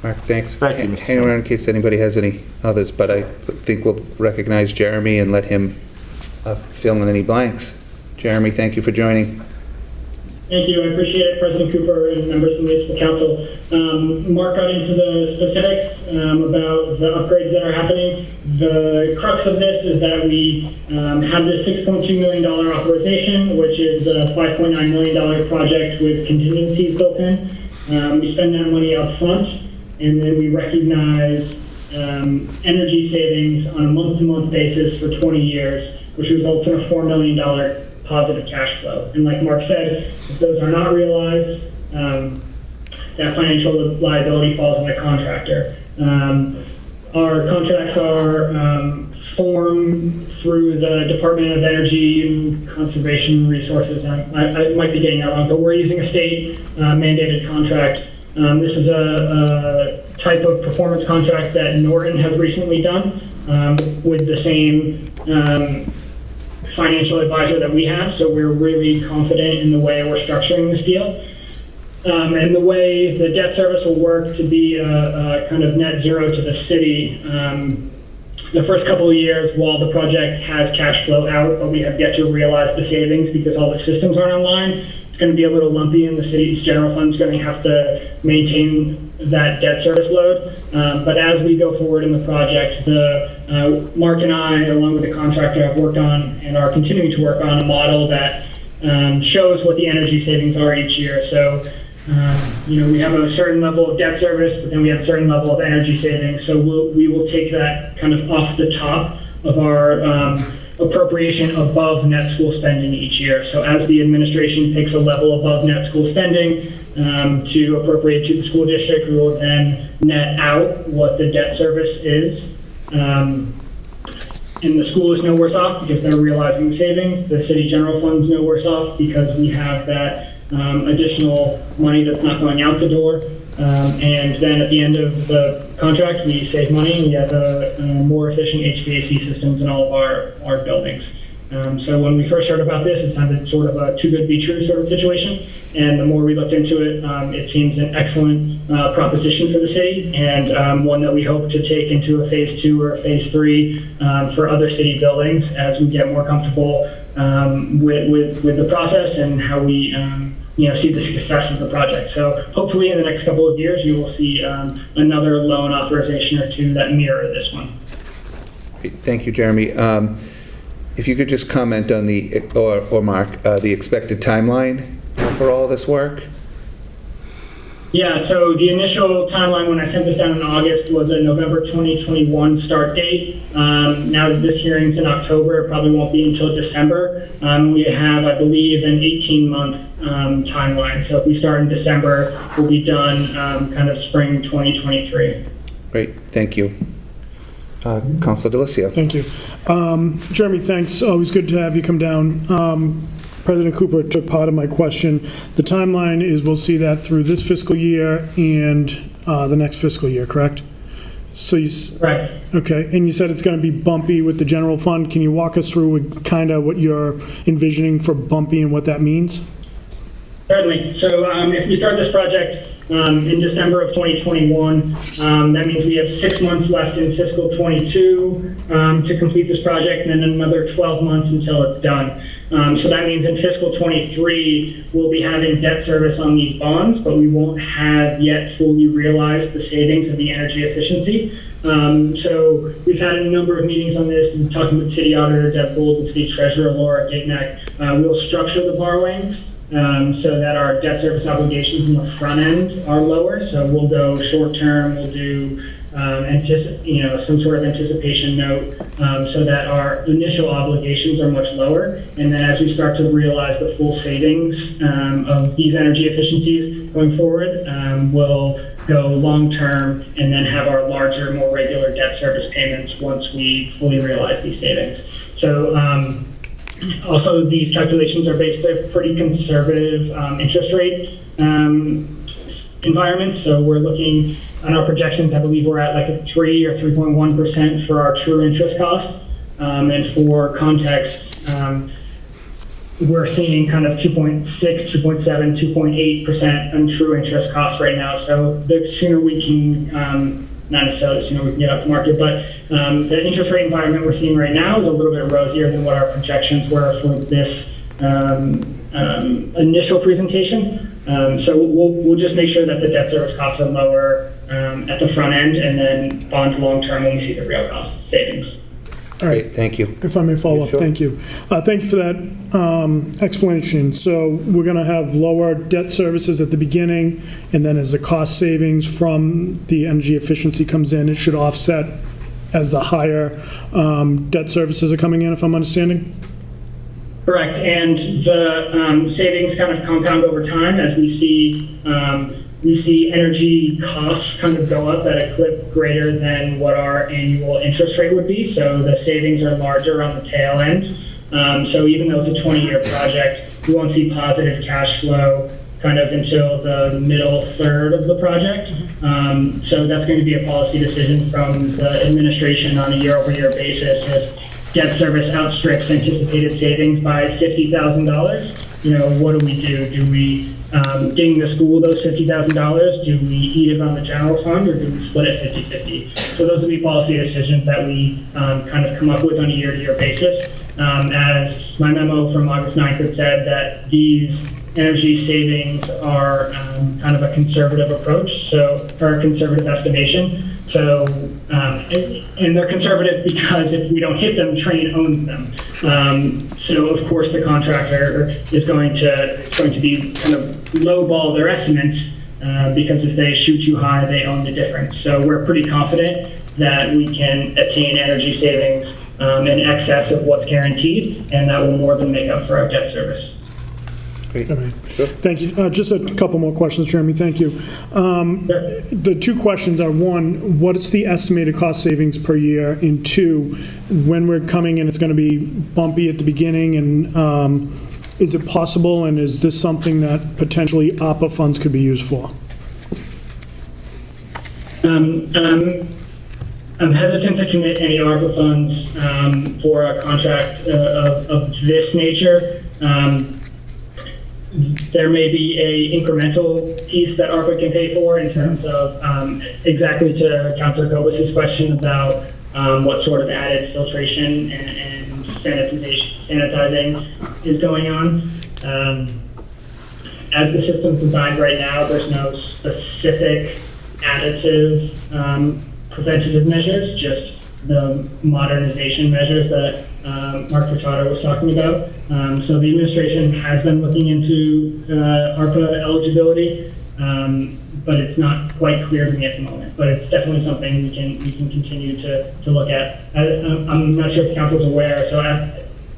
Mark, thanks. Thank you, Mr. Hang around in case anybody has any others, but I think we'll recognize Jeremy and let him fill in any blanks. Jeremy, thank you for joining. Thank you. I appreciate it, President Cooper and members of the Municipal Council. Mark got into the specifics about the upgrades that are happening. The crux of this is that we have this $6.2 million authorization, which is a $5.9 million project with contingencies built in. We spend that money up front, and then we recognize energy savings on a month-to-month basis for 20 years, which results in a $4 million positive cash flow. And like Mark said, if those are not realized, that financial liability falls on the contractor. Our contracts are formed through the Department of Energy and Conservation Resources. I might be getting that wrong, but we're using a state mandated contract. This is a type of performance contract that Norton has recently done with the same financial advisor that we have, so we're really confident in the way we're structuring this deal. And the way the debt service will work to be a kind of net zero to the city, the first couple of years while the project has cash flow out, but we have yet to realize the savings because all the systems aren't online, it's going to be a little lumpy, and the city's general fund is going to have to maintain that debt service load. But as we go forward in the project, Mark and I, along with the contractor, have worked on and are continuing to work on a model that shows what the energy savings are each year. So, we have a certain level of debt service, but then we have a certain level of energy savings. So we will take that kind of off the top of our appropriation above net school spending each year. So as the administration picks a level above net school spending to appropriate to the school district, we will then net out what the debt service is. And the school is no worse off because they're realizing the savings. The city general fund's no worse off because we have that additional money that's not going out the door. And then at the end of the contract, we save money and we have more efficient HVAC systems in all of our buildings. So when we first heard about this, it sounded sort of a too good to be true sort of situation. And the more we looked into it, it seems an excellent proposition for the city, and one that we hope to take into a phase 2 or a phase 3 for other city buildings as we get more comfortable with the process and how we see the success of the project. So hopefully in the next couple of years, you will see another loan authorization or two that mirror this one. Thank you, Jeremy. If you could just comment on or Mark, the expected timeline for all this work? Yeah, so the initial timeline when I sent this down in August was a November 2021 start date. Now that this hearing's in October, it probably won't be until December. We have, I believe, an 18-month timeline. So if we start in December, we'll be done kind of spring 2023. Great, thank you. Councilor Delicio. Thank you. Jeremy, thanks. Always good to have you come down. President Cooper took part of my question. The timeline is we'll see that through this fiscal year and the next fiscal year, correct? So Correct. Okay, and you said it's going to be bumpy with the general fund. Can you walk us through kind of what you're envisioning for bumpy and what that means? Certainly. So if we start this project in December of 2021, that means we have 6 months left in fiscal 22 to complete this project, and then another 12 months until it's done. So that means in fiscal 23, we'll be having debt service on these bonds, but we won't have yet fully realized the savings of the energy efficiency. So we've had a number of meetings on this, and talking with City Auditor Deb Gould and City Treasurer Laura Gignac. We'll structure the borrowings so that our debt service obligations in the front end are lower. So we'll go short term, we'll do some sort of anticipation note so that our initial obligations are much lower. And then as we start to realize the full savings of these energy efficiencies going forward, we'll go long-term and then have our larger, more regular debt service payments once we fully realize these savings. So also, these calculations are based on pretty conservative interest rate environment. So we're looking on our projections, I believe we're at like a 3 or 3.1% for our true interest cost. And for context, we're seeing kind of 2.6, 2.7, 2.8% on true interest cost right now. So the sooner we can, not necessarily the sooner we can get up to market, but the interest rate environment we're seeing right now is a little bit rosier than what our projections were for this initial presentation. So we'll just make sure that the debt service costs are lower at the front end and then bond long-term when we see the real cost savings. All right. Great, thank you. If I may follow up, Sure. thank you. Thank you for that explanation. So we're going to have lower debt services at the beginning, and then as the cost savings from the energy efficiency comes in, it should offset as the higher debt services are coming in, if I'm understanding? Correct, and the savings kind of compound over time as we see energy costs kind of go up at a clip greater than what our annual interest rate would be. So the savings are larger on the tail end. So even though it's a 20-year project, we won't see positive cash flow kind of until the middle third of the project. So that's going to be a policy decision from the administration on a year-over-year basis. If debt service outstrips anticipated savings by $50,000, what do we do? Do we ding the school those $50,000? Do we eat it on the general fund, or do we split it 50-50? So those will be policy decisions that we kind of come up with on a year-to-year basis. As my memo from August 9th had said, that these energy savings are kind of a conservative approach, or a conservative estimation. So, and they're conservative because if we don't hit them, Train owns them. So of course the contractor is going to be kind of lowball their estimates because if they shoot too high, they own the difference. So we're pretty confident that we can attain energy savings in excess of what's guaranteed, and that will more than make up for our debt service. Great. Thank you. Just a couple more questions, Jeremy. Thank you. The two questions are, one, what's the estimated cost savings per year? And two, when we're coming in, it's going to be bumpy at the beginning, and is it possible, and is this something that potentially ARPA funds could be used for? I'm hesitant to commit any ARPA funds for a contract of this nature. There may be a incremental piece that ARPA can pay for in terms of exactly to Councilor Kobus' question about what sort of added filtration and sanitizing is going on. As the system's designed right now, there's no specific additive preventative measures, just the modernization measures that Mark Furtado was talking about. So the administration has been looking into ARPA eligibility, but it's not quite clear to me at the moment. But it's definitely something we can continue to look at. I'm not sure if the council's aware. So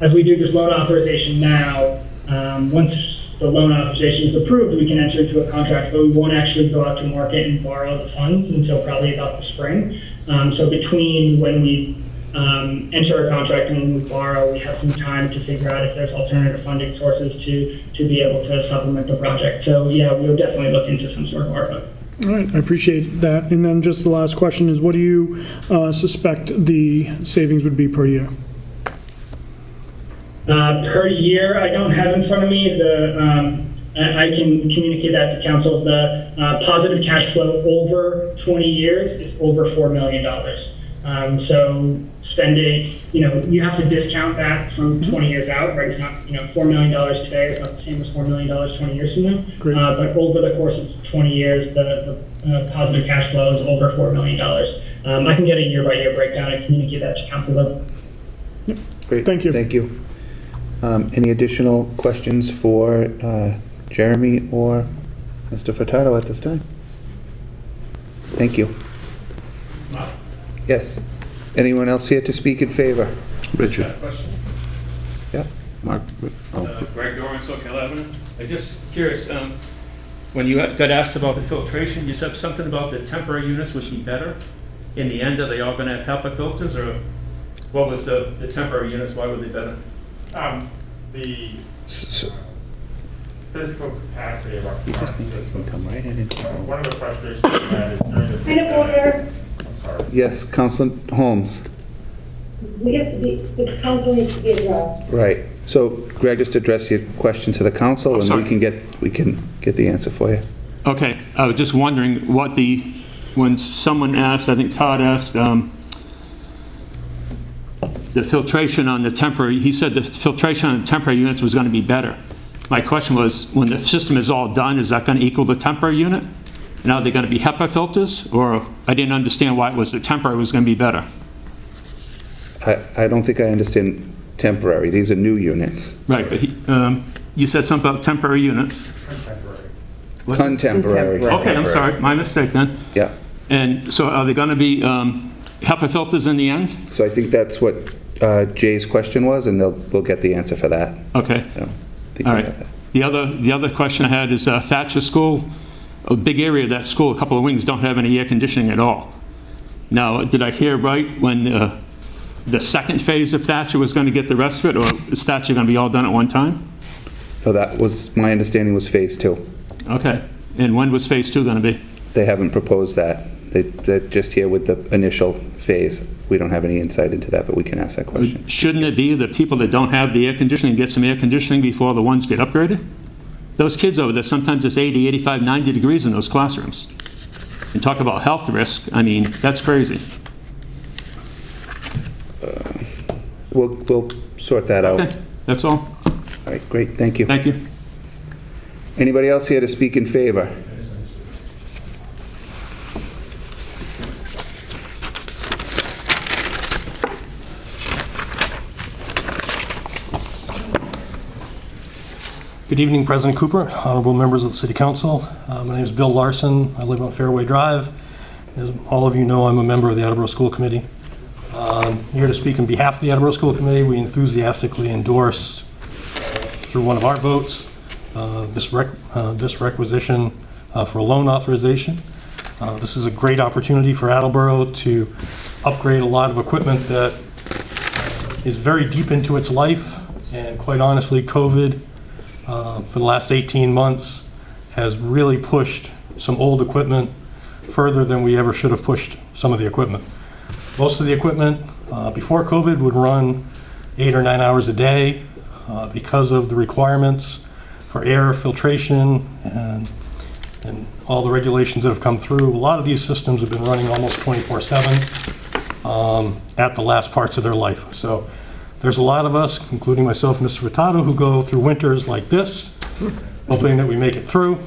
as we do this loan authorization now, once the loan authorization is approved, we can enter into a contract, but we won't actually go out to market and borrow the funds until probably about the spring. So between when we enter a contract and when we borrow, we have some time to figure out if there's alternative funding sources to be able to supplement the project. So yeah, we'll definitely look into some sort of ARPA. All right, I appreciate that. And then just the last question is, what do you suspect the savings would be per year? Per year, I don't have in front of me I can communicate that to council. The positive cash flow over 20 years is over $4 million. So spending, you have to discount that from 20 years out, right? It's not, $4 million today is not the same as $4 million 20 years from now. But over the course of 20 years, the positive cash flow is over $4 million. I can get a year-by-year breakdown and communicate that to council level. Yep. Great. Thank you. Thank you. Any additional questions for Jeremy or Mr. Furtado at this time? Thank you. Yes. Anyone else here to speak in favor? Richard. Question? Yeah. Mark. Greg Doran, Soquel Avenue. I'm just curious, when you got asked about the filtration, you said something about the temporary units would be better. In the end, are they all gonna have HEPA filters, or what was the temporary units, why were they better? The physical capacity of our current system. One of the frustrations we had is during the. Point of order. I'm sorry. Yes, Councilor Holmes. We have to be, the council needs to be addressed. Right. So Greg, just address your question to the council, and we can get the answer for you. Okay, I was just wondering what when someone asked, I think Todd asked, the filtration on the temporary, he said the filtration on the temporary units was going to be better. My question was, when the system is all done, is that going to equal the temporary unit? And are they going to be HEPA filters? Or I didn't understand why it was the temporary was going to be better. I don't think I understand temporary. These are new units. Right, but you said something about temporary units. Contemporary. Okay, I'm sorry, my mistake then. Yeah. And so are they going to be HEPA filters in the end? So I think that's what Jay's question was, and we'll get the answer for that. Okay. All right. The other question I had is Thatcher School, a big area of that school, a couple of wings don't have any air conditioning at all. Now, did I hear right when the second phase of Thatcher was going to get the rest of it, or is Thatcher going to be all done at one time? So that was, my understanding was phase 2. Okay. And when was phase 2 going to be? They haven't proposed that. They're just here with the initial phase. We don't have any insight into that, but we can ask that question. Shouldn't it be the people that don't have the air conditioning get some air conditioning before the ones get upgraded? Those kids over there, sometimes it's 80, 85, 90 degrees in those classrooms. And talk about health risk, I mean, that's crazy. We'll sort that out. Okay, that's all. All right, great, thank you. Thank you. Anybody else here to speak in favor? Good evening, President Cooper, honorable members of the City Council. My name is Bill Larson. I live on Fairway Drive. As all of you know, I'm a member of the Attleboro School Committee. Here to speak on behalf of the Attleboro School Committee. We enthusiastically endorse, through one of our votes, this requisition for a loan authorization. This is a great opportunity for Attleboro to upgrade a lot of equipment that is very deep into its life, and quite honestly, COVID for the last 18 months has really pushed some old equipment further than we ever should have pushed some of the equipment. Most of the equipment before COVID would run 8 or 9 hours a day because of the requirements for air filtration and all the regulations that have come through. A lot of these systems have been running almost 24/7 at the last parts of their life. So there's a lot of us, including myself and Mr. Furtado, who go through winters like this, hoping that we make it through.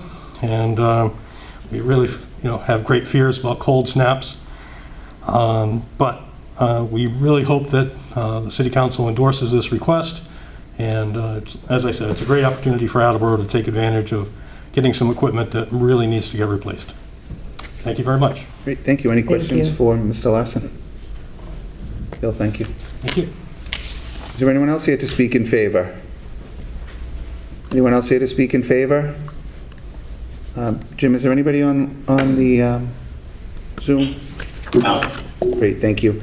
And we really, have great fears about cold snaps. But we really hope that the City Council endorses this request. And as I said, it's a great opportunity for Attleboro to take advantage of getting some equipment that really needs to get replaced. Thank you very much. Great, thank you. Any questions for Mr. Larson? Bill, thank you. Thank you. Is there anyone else here to speak in favor? Anyone else here to speak in favor? Jim, is there anybody on the Zoom? No. Great, thank you.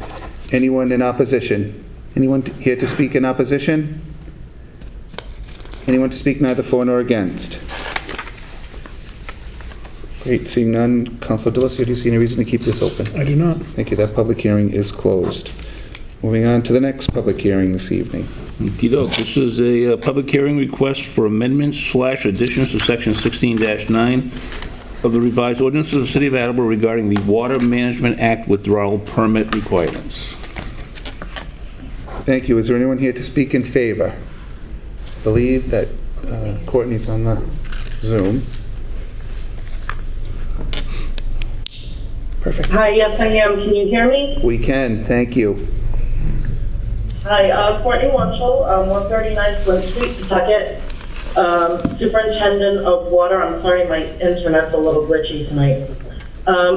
Anyone in opposition? Anyone here to speak in opposition? Anyone to speak neither for nor against? Great, seeing none. Councilor Dillis, do you see any reason to keep this open? I do not. Thank you. That public hearing is closed. Moving on to the next public hearing this evening. Okey-doke. This is a public hearing request for amendments/additions to Section 16-9 of the revised ordinances of the City of Attleboro regarding the Water Management Act withdrawal permit requirements. Thank you. Is there anyone here to speak in favor? I believe that Courtney's on the Zoom. Perfect. Hi, yes I am. Can you hear me? We can. Thank you. Hi, Courtney Wunschel, 139 Flint Street, Pawtucket. Superintendent of Water. I'm sorry, my internet's a little glitchy tonight.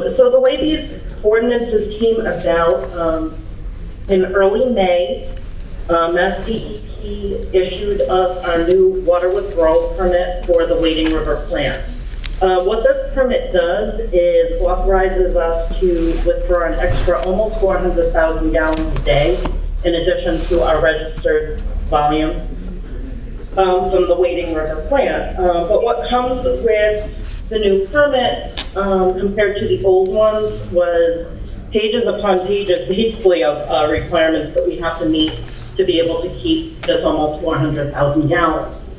So the way these ordinances came about, in early May, Mass DEP issued us our new water withdrawal permit for the Wading River plant. What this permit does is authorizes us to withdraw an extra almost 400,000 gallons a day in addition to our registered volume from the Wading River plant. But what comes with the new permits compared to the old ones was pages upon pages basically of requirements that we have to meet to be able to keep this almost 400,000 gallons.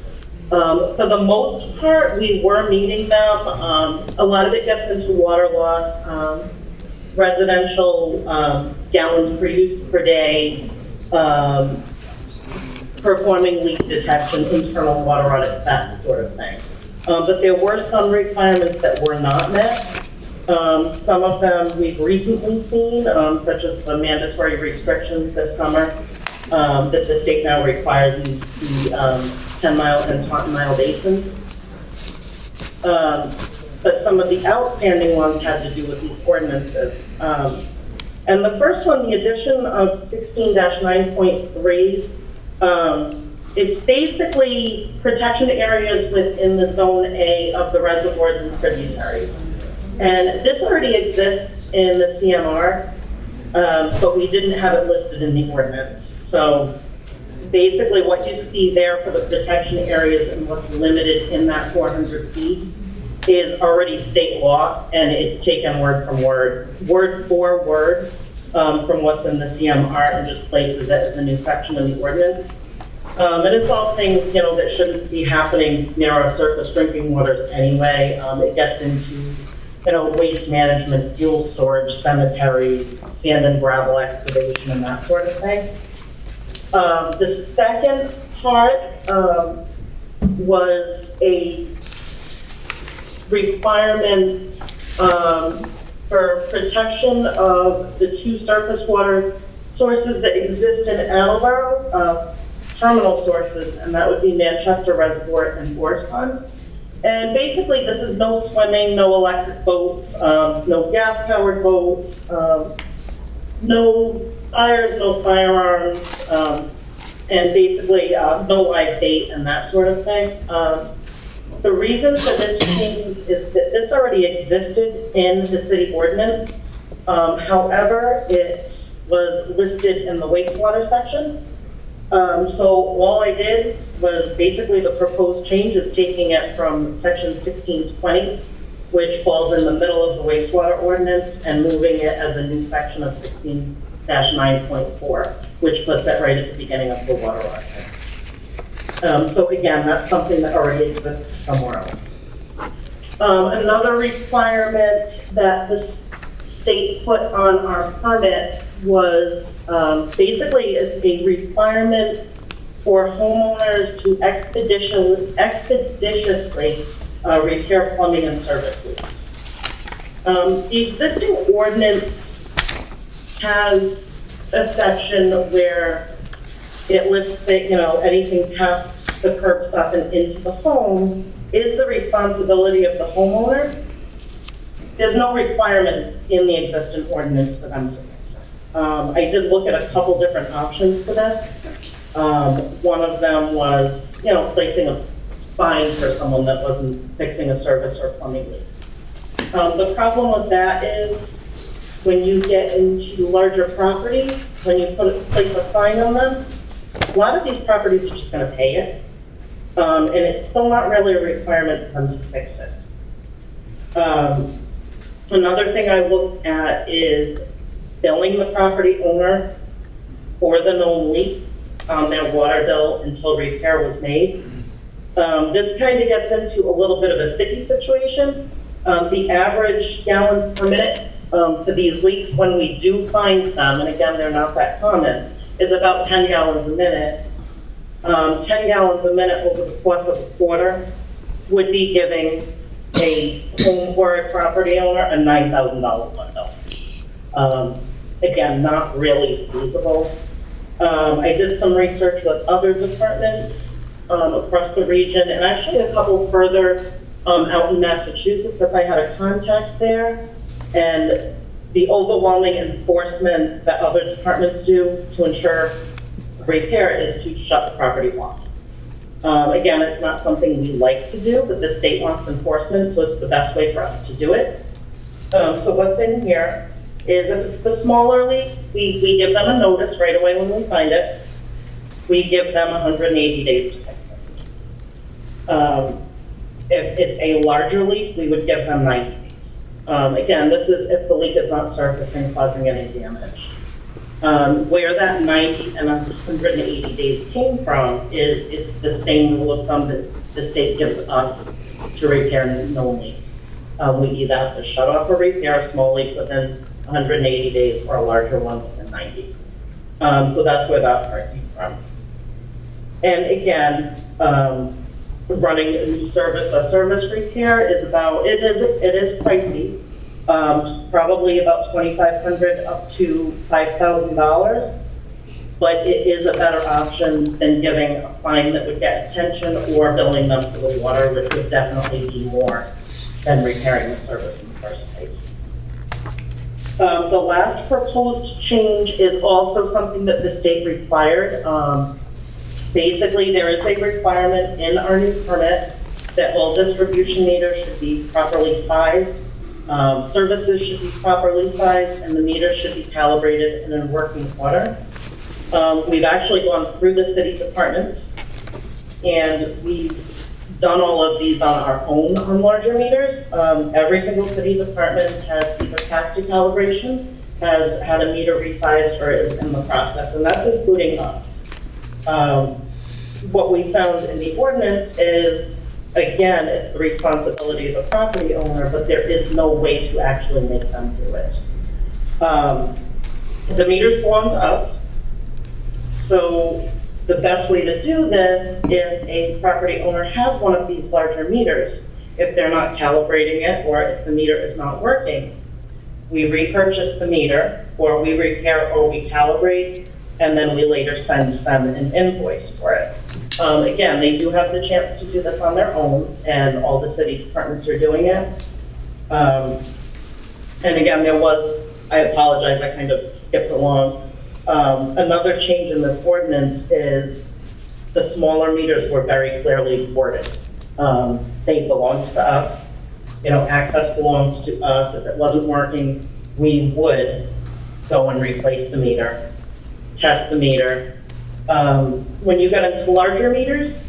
For the most part, we were meeting them. A lot of it gets into water loss, residential gallons per use per day, performing leak detection, internal water audits, that sort of thing. But there were some requirements that were not met. Some of them we've recently seen, such as the mandatory restrictions this summer that the state now requires in the 10-mile and 20-mile basins. But some of the outstanding ones had to do with these ordinances. And the first one, the addition of 16-9.3, it's basically protection areas within the Zone A of the reservoirs and tributaries. And this already exists in the CMR, but we didn't have it listed in the ordinance. So basically what you see there for the protection areas and what's limited in that 400 feet is already state law, and it's taken word for word from what's in the CMR and just places it as a new section in the ordinance. And it's all things, you know, that shouldn't be happening near our surface drinking waters anyway. It gets into, you know, waste management, fuel storage, cemeteries, sand and gravel excavation, and that sort of thing. The second part was a requirement for protection of the two surface water sources that exist in Attleboro, terminal sources, and that would be Manchester Reservoir and Forest Pond. And basically, this is no swimming, no electric boats, no gas-powered boats, no fires, no firearms, and basically no live bait and that sort of thing. The reason for this change is that this already existed in the city ordinance. However, it was listed in the wastewater section. So all I did was basically the proposed change is taking it from section 1620, which falls in the middle of the wastewater ordinance, and moving it as a new section of 16-9.4, which puts it right at the beginning of the water ordinance. So again, that's something that already exists somewhere else. Another requirement that the state put on our permit was basically it's a requirement for homeowners to expeditiously repair plumbing and service leaks. The existing ordinance has a section where it lists that, you know, anything past the curb stop and into the home is the responsibility of the homeowner. There's no requirement in the existing ordinance for them to fix it. I did look at a couple different options for this. One of them was, you know, placing a fine for someone that wasn't fixing a service or plumbing leak. The problem with that is when you get into larger properties, when you place a fine on them, a lot of these properties are just going to pay it. And it's still not really a requirement for them to fix it. Another thing I looked at is billing the property owner for the known leak on their water bill until repair was made. This kind of gets into a little bit of a sticky situation. The average gallons per minute for these leaks, when we do find them, and again, they're not that common, is about 10 gallons a minute. 10 gallons a minute over the course of a quarter would be giving a home or a property owner a $9,000 water bill. Again, not really feasible. I did some research with other departments across the region, and actually a couple further out in Massachusetts if I had a contact there. And the overwhelming enforcement that other departments do to ensure repair is to shut the property off. Again, it's not something we like to do, but the state wants enforcement, so it's the best way for us to do it. So what's in here is if it's the smaller leak, we give them a notice right away when we find it. We give them 180 days to fix it. If it's a larger leak, we would give them 90 days. Again, this is if the leak is not surfacing, causing any damage. Where that 90 and 180 days came from is it's the same rule of thumb that the state gives us to repair known leaks. We either have to shut off or repair a small leak within 180 days or a larger one within 90. So that's where that part came from. And again, running a new service, a service repair is about, it is pricey. Probably about $2,500 up to $5,000, but it is a better option than giving a fine that would get attention or billing them for the water, which would definitely be more than repairing the service in the first place. The last proposed change is also something that the state required. Basically, there is a requirement in our new permit that all distribution meters should be properly sized. Services should be properly sized, and the meters should be calibrated and in working order. We've actually gone through the city departments, and we've done all of these on our own on larger meters. Every single city department has either passed a calibration, has had a meter resized, or is in the process, and that's including us. What we found in the ordinance is, again, it's the responsibility of the property owner, but there is no way to actually make them do it. The meters belong to us. So the best way to do this, if a property owner has one of these larger meters, if they're not calibrating it or if the meter is not working, we repurchase the meter, or we repair or we calibrate, and then we later send them an invoice for it. Again, they do have the chance to do this on their own, and all the city departments are doing it. And again, I apologize, I kind of skipped along. Another change in this ordinance is the smaller meters were very clearly worded. They belong to us. Access belongs to us. If it wasn't working, we would go and replace the meter, test the meter. When you get into larger meters,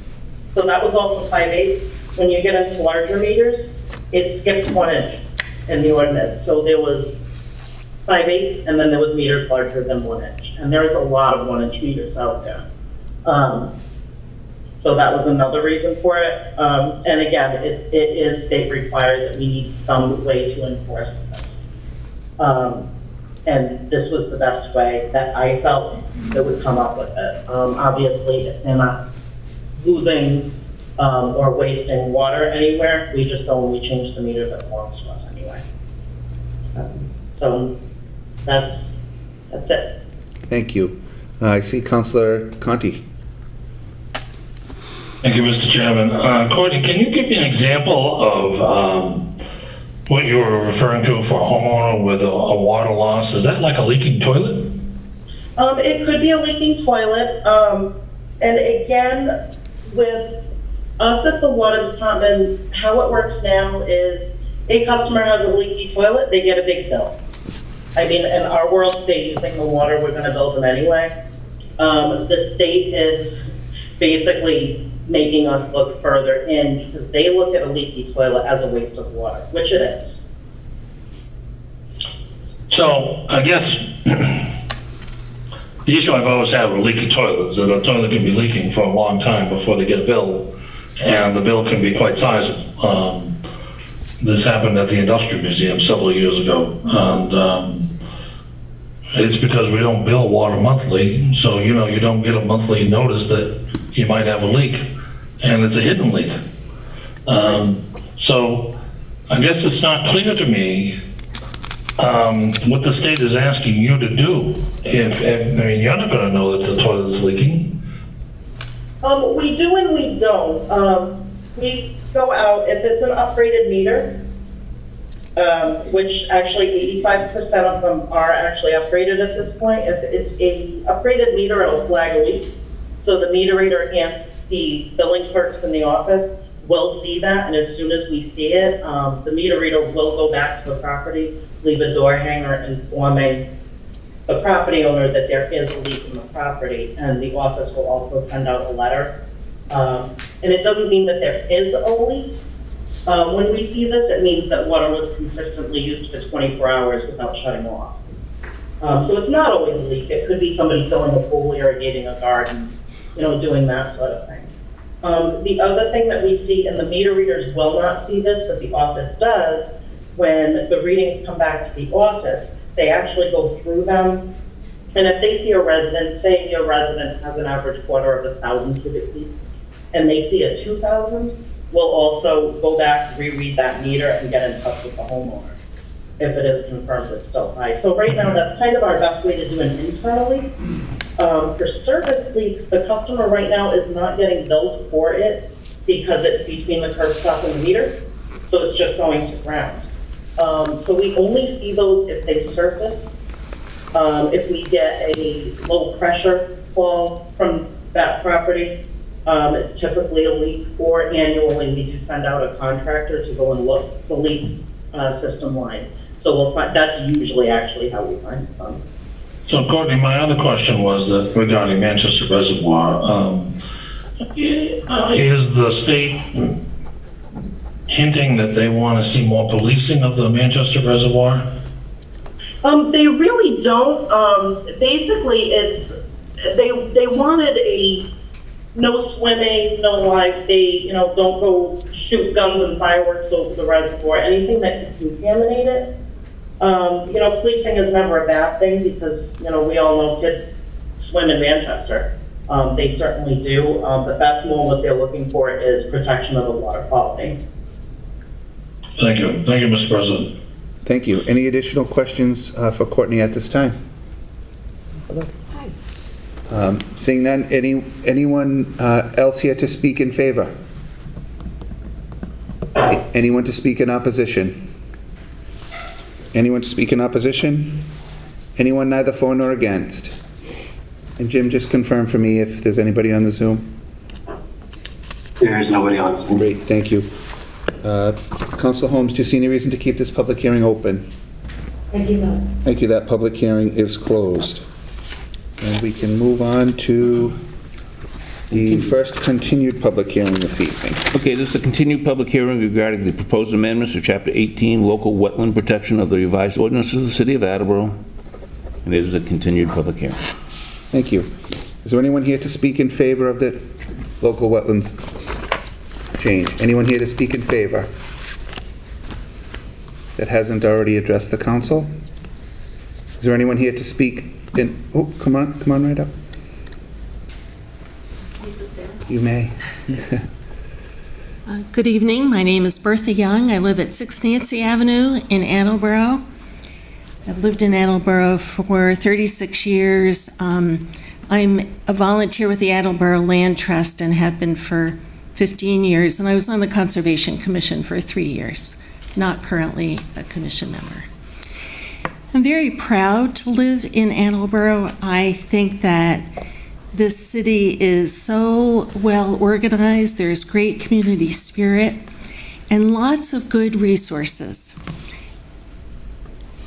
so that was all for 5/8. When you get into larger meters, it skipped 1 inch in the ordinance. So there was 5/8, and then there was meters larger than 1 inch. And there is a lot of 1 inch meters out there. So that was another reason for it. And again, it is state required that we need some way to enforce this. And this was the best way that I felt that would come up with it. Obviously, if they're not losing or wasting water anywhere, we just only change the meter that belongs to us anyway. So that's it. Thank you. I see Councilor Conti. Thank you, Mr. Chairman. Courtney, can you give me an example of what you were referring to for a homeowner with a water loss? Is that like a leaking toilet? It could be a leaking toilet. And again, with us at the water department, how it works now is a customer has a leaky toilet, they get a big bill. I mean, in our world, they're using the water, we're gonna bill them anyway. The state is basically making us look further in because they look at a leaky toilet as a waste of water, which it is. So I guess the issue I've always had with leaky toilets is that a toilet can be leaking for a long time before they get a bill, and the bill can be quite sizable. This happened at the Industrial Museum several years ago, and it's because we don't bill water monthly, so you don't get a monthly notice that you might have a leak, and it's a hidden leak. So I guess it's not clear to me what the state is asking you to do. I mean, you're not going to know that the toilet's leaking. We do and we don't. We go out, if it's an upgraded meter, which actually 85% of them are actually upgraded at this point. If it's a upgraded meter, it'll flag a leak. So the meter reader and the billing clerks in the office will see that, and as soon as we see it, the meter reader will go back to the property, leave a door hanger informing the property owner that there is a leak in the property, and the office will also send out a letter. And it doesn't mean that there is a leak. When we see this, it means that water was consistently used for 24 hours without shutting off. So it's not always a leak. It could be somebody filling a pool, irrigating a garden, doing that sort of thing. The other thing that we see, and the meter readers will not see this, but the office does, when the readings come back to the office, they actually go through them. And if they see a resident, say your resident has an average water of 1,000 cubic feet, and they see a 2,000, we'll also go back, reread that meter, and get in touch with the homeowner if it is confirmed it's still high. So right now, that's kind of our best way to do it internally. For service leaks, the customer right now is not getting billed for it because it's between the curb stop and the meter, so it's just going to ground. So we only see those if they surface. If we get a low pressure call from that property, it's typically a leak, or annually we do send out a contractor to go and look the leaks system wide. So we'll find, that's usually actually how we find them. So Courtney, my other question was that regarding Manchester Reservoir, is the state hinting that they want to see more policing of the Manchester Reservoir? They really don't. Basically, they wanted a no swimming, no live bait, don't go shoot guns and fireworks over the reservoir, anything that could contaminate it. Policing is never a bad thing because, we all know kids swim in Manchester. They certainly do, but that's more what they're looking for is protection of the water quality. Thank you. Thank you, Mr. President. Thank you. Any additional questions for Courtney at this time? Seeing none, anyone else here to speak in favor? Anyone to speak in opposition? Anyone to speak in opposition? Anyone neither for nor against? And Jim, just confirm for me if there's anybody on the Zoom. There is nobody on Zoom. Great, thank you. Councilor Holmes, do you see any reason to keep this public hearing open? Thank you, Matt. Thank you. That public hearing is closed. And we can move on to the first continued public hearing this evening. Okay, this is a continued public hearing regarding the proposed amendments to Chapter 18, Local Wetland Protection of the Revised Ordinance of the City of Attleboro, and it is a continued public hearing. Thank you. Is there anyone here to speak in favor of the local wetlands change? Anyone here to speak in favor that hasn't already addressed the council? Is there anyone here to speak in, oh, come on right up. You may. Good evening. My name is Bertha Young. I live at 6 Nancy Avenue in Attleboro. I've lived in Attleboro for 36 years. I'm a volunteer with the Attleboro Land Trust and have been for 15 years, and I was on the Conservation Commission for 3 years, not currently a commission member. I'm very proud to live in Attleboro. I think that this city is so well organized. There's great community spirit and lots of good resources.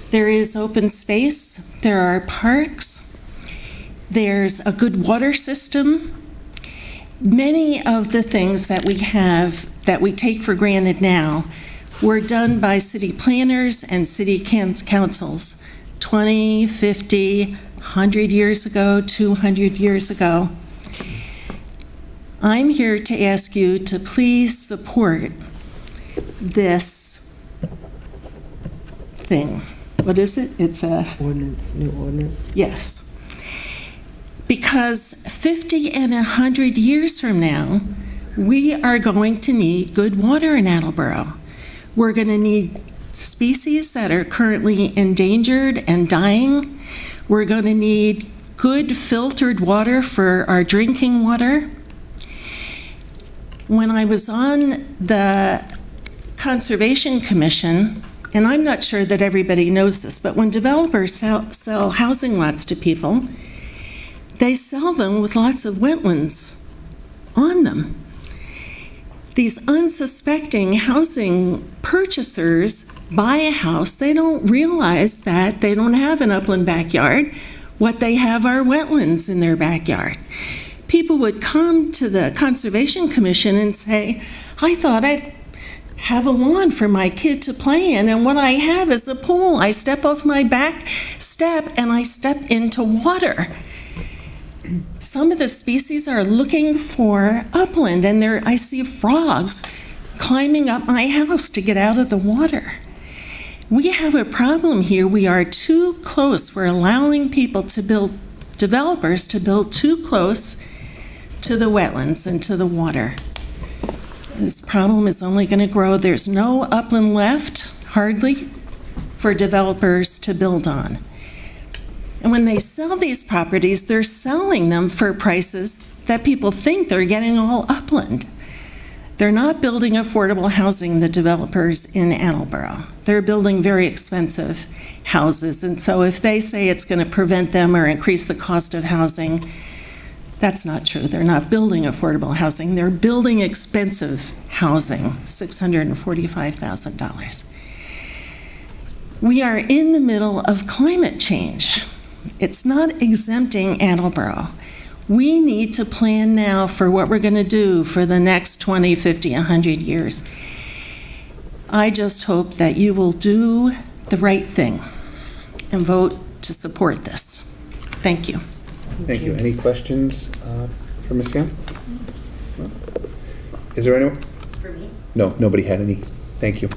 There is open space, there are parks, there's a good water system. Many of the things that we have that we take for granted now were done by city planners and city councils 20, 50, 100 years ago, 200 years ago. I'm here to ask you to please support this thing. What is it? It's a ordinance, new ordinance. Yes. Because 50 and 100 years from now, we are going to need good water in Attleboro. We're going to need species that are currently endangered and dying. We're going to need good filtered water for our drinking water. When I was on the Conservation Commission, and I'm not sure that everybody knows this, but when developers sell housing lots to people, they sell them with lots of wetlands on them. These unsuspecting housing purchasers buy a house, they don't realize that they don't have an upland backyard. What they have are wetlands in their backyard. People would come to the Conservation Commission and say, I thought I'd have a lawn for my kid to play in, and what I have is a pool. I step off my back step and I step into water. Some of the species are looking for upland, and I see frogs climbing up my house to get out of the water. We have a problem here. We are too close. We're allowing people to build, developers to build too close to the wetlands and to the water. This problem is only going to grow. There's no upland left, hardly, for developers to build on. And when they sell these properties, they're selling them for prices that people think they're getting all upland. They're not building affordable housing, the developers in Attleboro. They're building very expensive houses. And so if they say it's going to prevent them or increase the cost of housing, that's not true. They're not building affordable housing. They're building expensive housing, $645,000. We are in the middle of climate change. It's not exempting Attleboro. We need to plan now for what we're going to do for the next 20, 50, 100 years. I just hope that you will do the right thing and vote to support this. Thank you. Thank you. Any questions for Ms. Young? No? Is there anyone? For me? No, nobody had any. Thank you.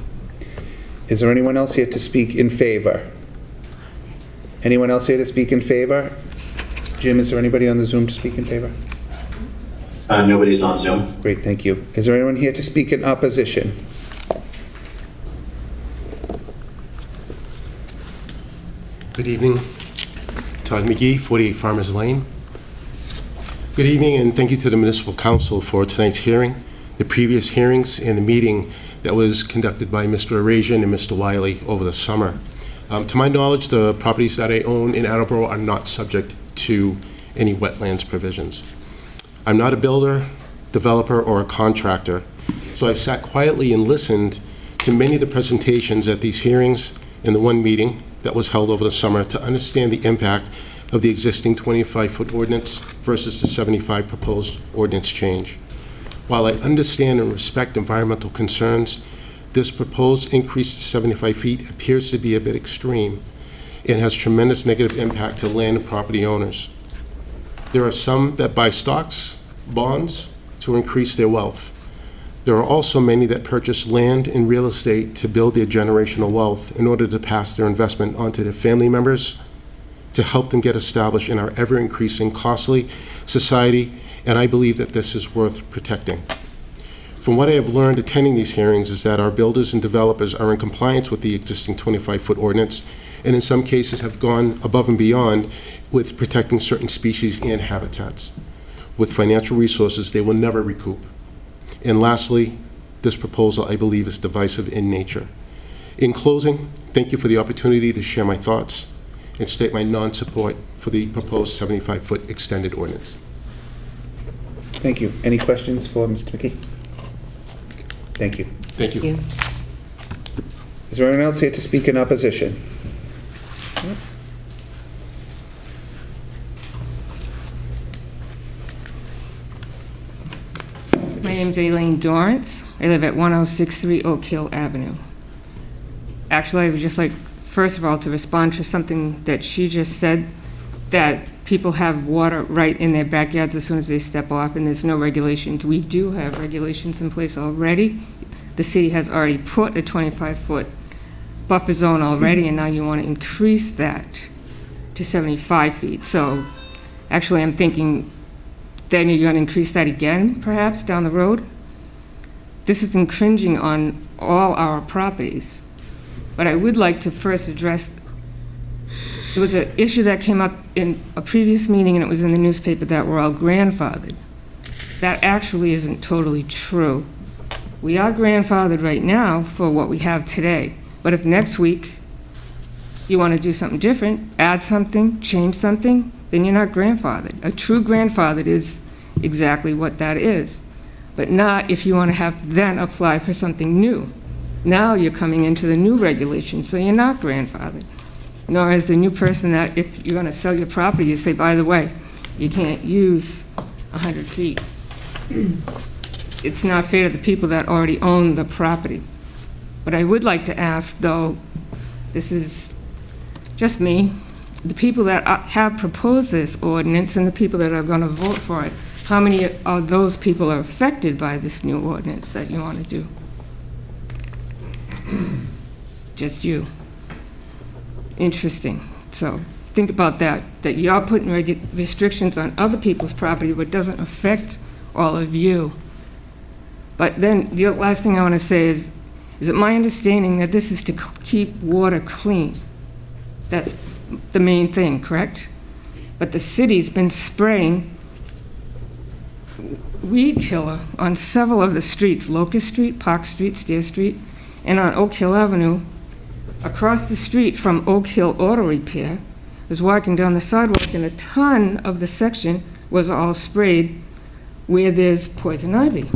Is there anyone else here to speak in favor? Anyone else here to speak in favor? Jim, is there anybody on the Zoom to speak in favor? Nobody's on Zoom. Great, thank you. Is there anyone here to speak in opposition? Good evening. Todd McGee, 48 Farmers Lane. Good evening, and thank you to the Municipal Council for tonight's hearing, the previous hearings, and the meeting that was conducted by Mr. Arazian and Mr. Wiley over the summer. To my knowledge, the properties that I own in Attleboro are not subject to any wetlands provisions. I'm not a builder, developer, or a contractor, so I've sat quietly and listened to many of the presentations at these hearings and the one meeting that was held over the summer to understand the impact of the existing 25-foot ordinance versus the 75 proposed ordinance change. While I understand and respect environmental concerns, this proposed increase to 75 feet appears to be a bit extreme and has tremendous negative impact to land and property owners. There are some that buy stocks, bonds, to increase their wealth. There are also many that purchase land and real estate to build their generational wealth in order to pass their investment onto their family members to help them get established in our ever-increasing costly society, and I believe that this is worth protecting. From what I have learned attending these hearings is that our builders and developers are in compliance with the existing 25-foot ordinance, and in some cases have gone above and beyond with protecting certain species and habitats. With financial resources they will never recoup. And lastly, this proposal, I believe, is divisive in nature. In closing, thank you for the opportunity to share my thoughts and state my non-support for the proposed 75-foot extended ordinance. Thank you. Any questions for Mr. McKee? Thank you. Thank you. Is there anyone else here to speak in opposition? My name's Aileen Dorrance. I live at 1063 Oak Hill Avenue. Actually, I would just like, first of all, to respond to something that she just said, that people have water right in their backyards as soon as they step off, and there's no regulations. We do have regulations in place already. The city has already put a 25-foot buffer zone already, and now you want to increase that to 75 feet. So actually, I'm thinking then you're going to increase that again, perhaps, down the road. This is infringing on all our properties. But I would like to first address, there was an issue that came up in a previous meeting, and it was in the newspaper, that we're all grandfathered. That actually isn't totally true. We are grandfathered right now for what we have today. But if next week you want to do something different, add something, change something, then you're not grandfathered. A true grandfathered is exactly what that is, but not if you want to have to then apply for something new. Now you're coming into the new regulations, so you're not grandfathered. Nor is the new person that if you're going to sell your property, you say, by the way, you can't use 100 feet. It's not fair to the people that already own the property. But I would like to ask, though, this is just me, the people that have proposed this ordinance and the people that are going to vote for it, how many of those people are affected by this new ordinance that you want to do? Just you. Interesting. So think about that you're putting restrictions on other people's property, but doesn't affect all of you. But then the last thing I want to say is it my understanding that this is to keep water clean? That's the main thing, correct? But the city's been spraying weed killer on several of the streets, Locust Street, Park Street, Stair Street, and on Oak Hill Avenue. Across the street from Oak Hill Auto Repair, I was walking down the sidewalk and a ton of the section was all sprayed where there's poison ivy.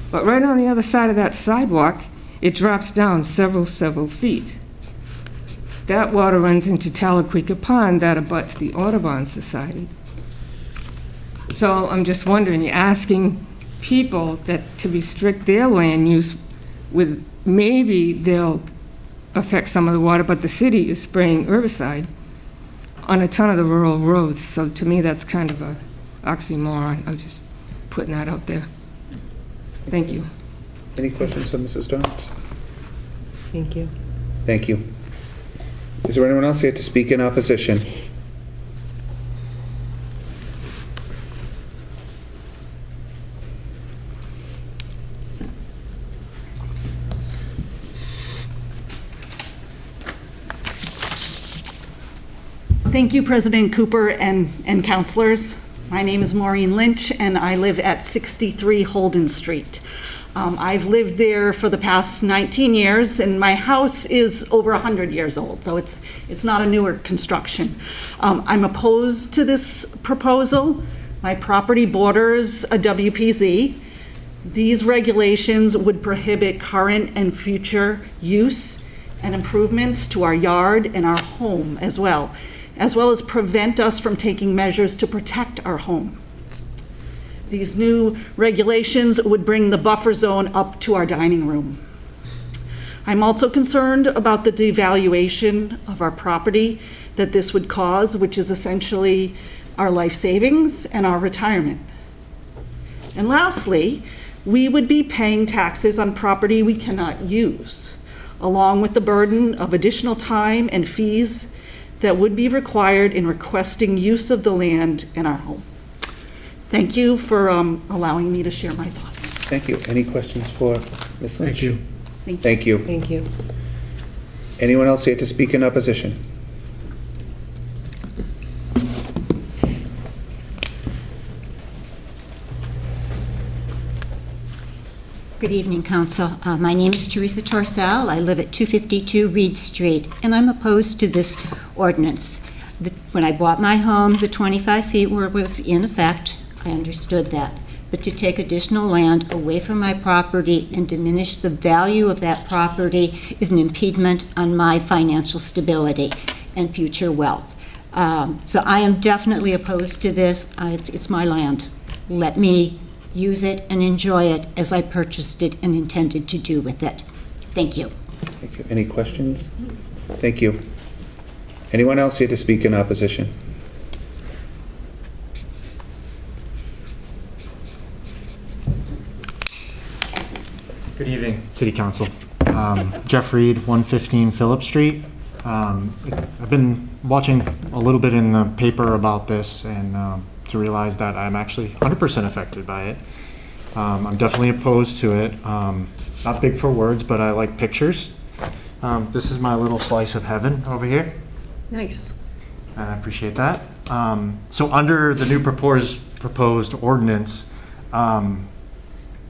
But right on the other side of that sidewalk, it drops down several feet. That water runs into Talaqueca Pond that abuts the Audubon Society. So I'm just wondering, you're asking people that to restrict their land use with, maybe they'll affect some of the water, but the city is spraying herbicide on a ton of the rural roads. So to me, that's kind of a oxymoron. I'm just putting that out there. Thank you. Any questions for Mrs. Dorrance? Thank you. Thank you. Is there anyone else here to speak in opposition? Thank you, President Cooper and councilors. My name is Maureen Lynch, and I live at 63 Holden Street. I've lived there for the past 19 years, and my house is over 100 years old, so it's not a newer construction. I'm opposed to this proposal. My property borders a WPZ. These regulations would prohibit current and future use and improvements to our yard and our home as well as prevent us from taking measures to protect our home. These new regulations would bring the buffer zone up to our dining room. I'm also concerned about the devaluation of our property that this would cause, which is essentially our life savings and our retirement. And lastly, we would be paying taxes on property we cannot use, along with the burden of additional time and fees that would be required in requesting use of the land in our home. Thank you for allowing me to share my thoughts. Thank you. Any questions for Ms. Lynch? Thank you. Thank you. Thank you. Anyone else here to speak in opposition? Good evening, Council. My name is Teresa Torcell. I live at 252 Reed Street, and I'm opposed to this ordinance. When I bought my home, the 25 feet was in effect. I understood that. But to take additional land away from my property and diminish the value of that property is an impediment on my financial stability and future wealth. So I am definitely opposed to this. It's my land. Let me use it and enjoy it as I purchased it and intended to do with it. Thank you. Thank you. Any questions? Thank you. Anyone else here to speak in opposition? Good evening, City Council. Jeff Reed, 115 Phillip Street. I've been watching a little bit in the paper about this and to realize that I'm actually 100% affected by it. I'm definitely opposed to it. Not big for words, but I like pictures. This is my little slice of heaven over here. Nice. I appreciate that. So under the new proposed ordinance,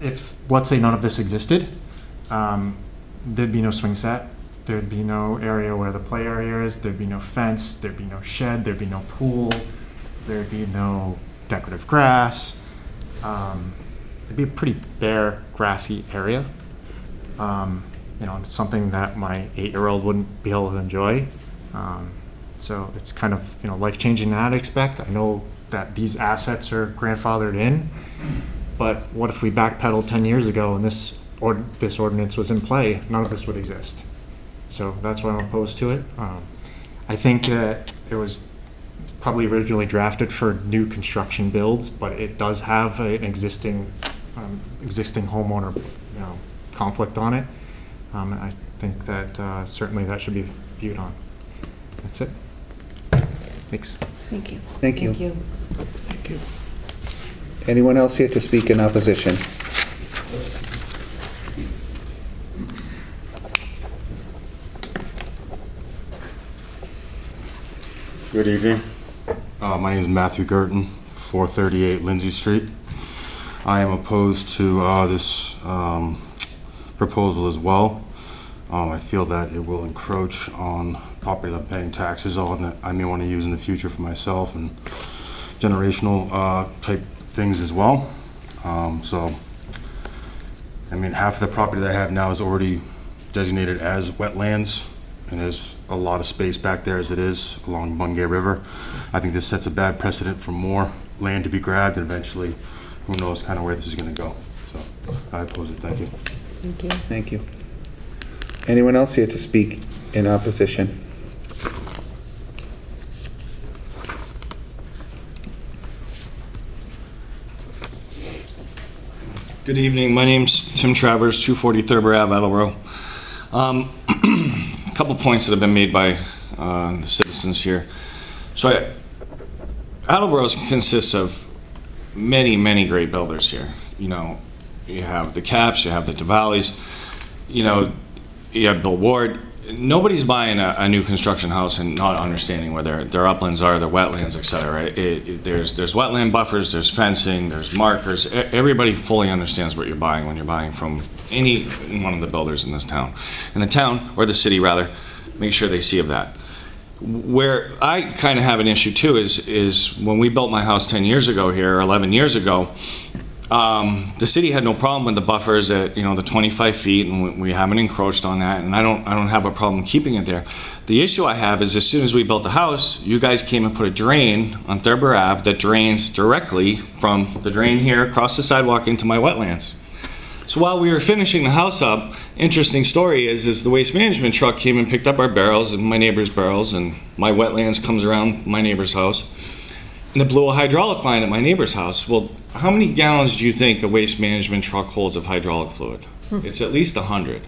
if, let's say, none of this existed, there'd be no swing set, there'd be no area where the play area is, there'd be no fence, there'd be no shed, there'd be no pool. There'd be no decorative grass. It'd be a pretty bare, grassy area. It's something that my 8-year-old wouldn't be able to enjoy. So it's kind of, life-changing in that aspect. I know that these assets are grandfathered in, but what if we backpedaled 10 years ago and this ordinance was in play? None of this would exist. So that's why I'm opposed to it. I think that it was probably originally drafted for new construction builds, but it does have an existing homeowner, conflict on it. I think that certainly that should be viewed on. That's it. Thanks. Thank you. Thank you. Thank you. Thank you. Anyone else here to speak in opposition? Good evening. My name is Matthew Girton, 438 Lindsay Street. I am opposed to this proposal as well. I feel that it will encroach on property that I'm paying taxes on that I may want to use in the future for myself and generational type things as well. Half of the property that I have now is already designated as wetlands, and there's a lot of space back there as it is along Bungay River. I think this sets a bad precedent for more land to be grabbed, and eventually, who knows kind of where this is going to go. So I oppose it. Thank you. Thank you. Thank you. Anyone else here to speak in opposition? Good evening. My name's Tim Travers, 240 Thurber Ave, Attleboro. A couple points that have been made by the citizens here. So Attleboro consists of many, many great builders here. You have the Caps, you have the DeValleys, you have Bill Ward. Nobody's buying a new construction house and not understanding where their uplands are, their wetlands, et cetera. There's wetland buffers, there's fencing, there's markers. Everybody fully understands what you're buying when you're buying from any one of the builders in this town. And the town, or the city rather, make sure they see of that. Where I kind of have an issue too is when we built my house 10 years ago here, or 11 years ago, the city had no problem with the buffers at the 25 feet, and we haven't encroached on that, and I don't have a problem keeping it there. The issue I have is as soon as we built the house, you guys came and put a drain on Thurber Ave that drains directly from the drain here across the sidewalk into my wetlands. So while we were finishing the house up, interesting story is the waste management truck came and picked up our barrels and my neighbor's barrels, and my wetlands comes around my neighbor's house, and it blew a hydraulic line at my neighbor's house. Well, how many gallons do you think a waste management truck holds of hydraulic fluid? It's at least 100.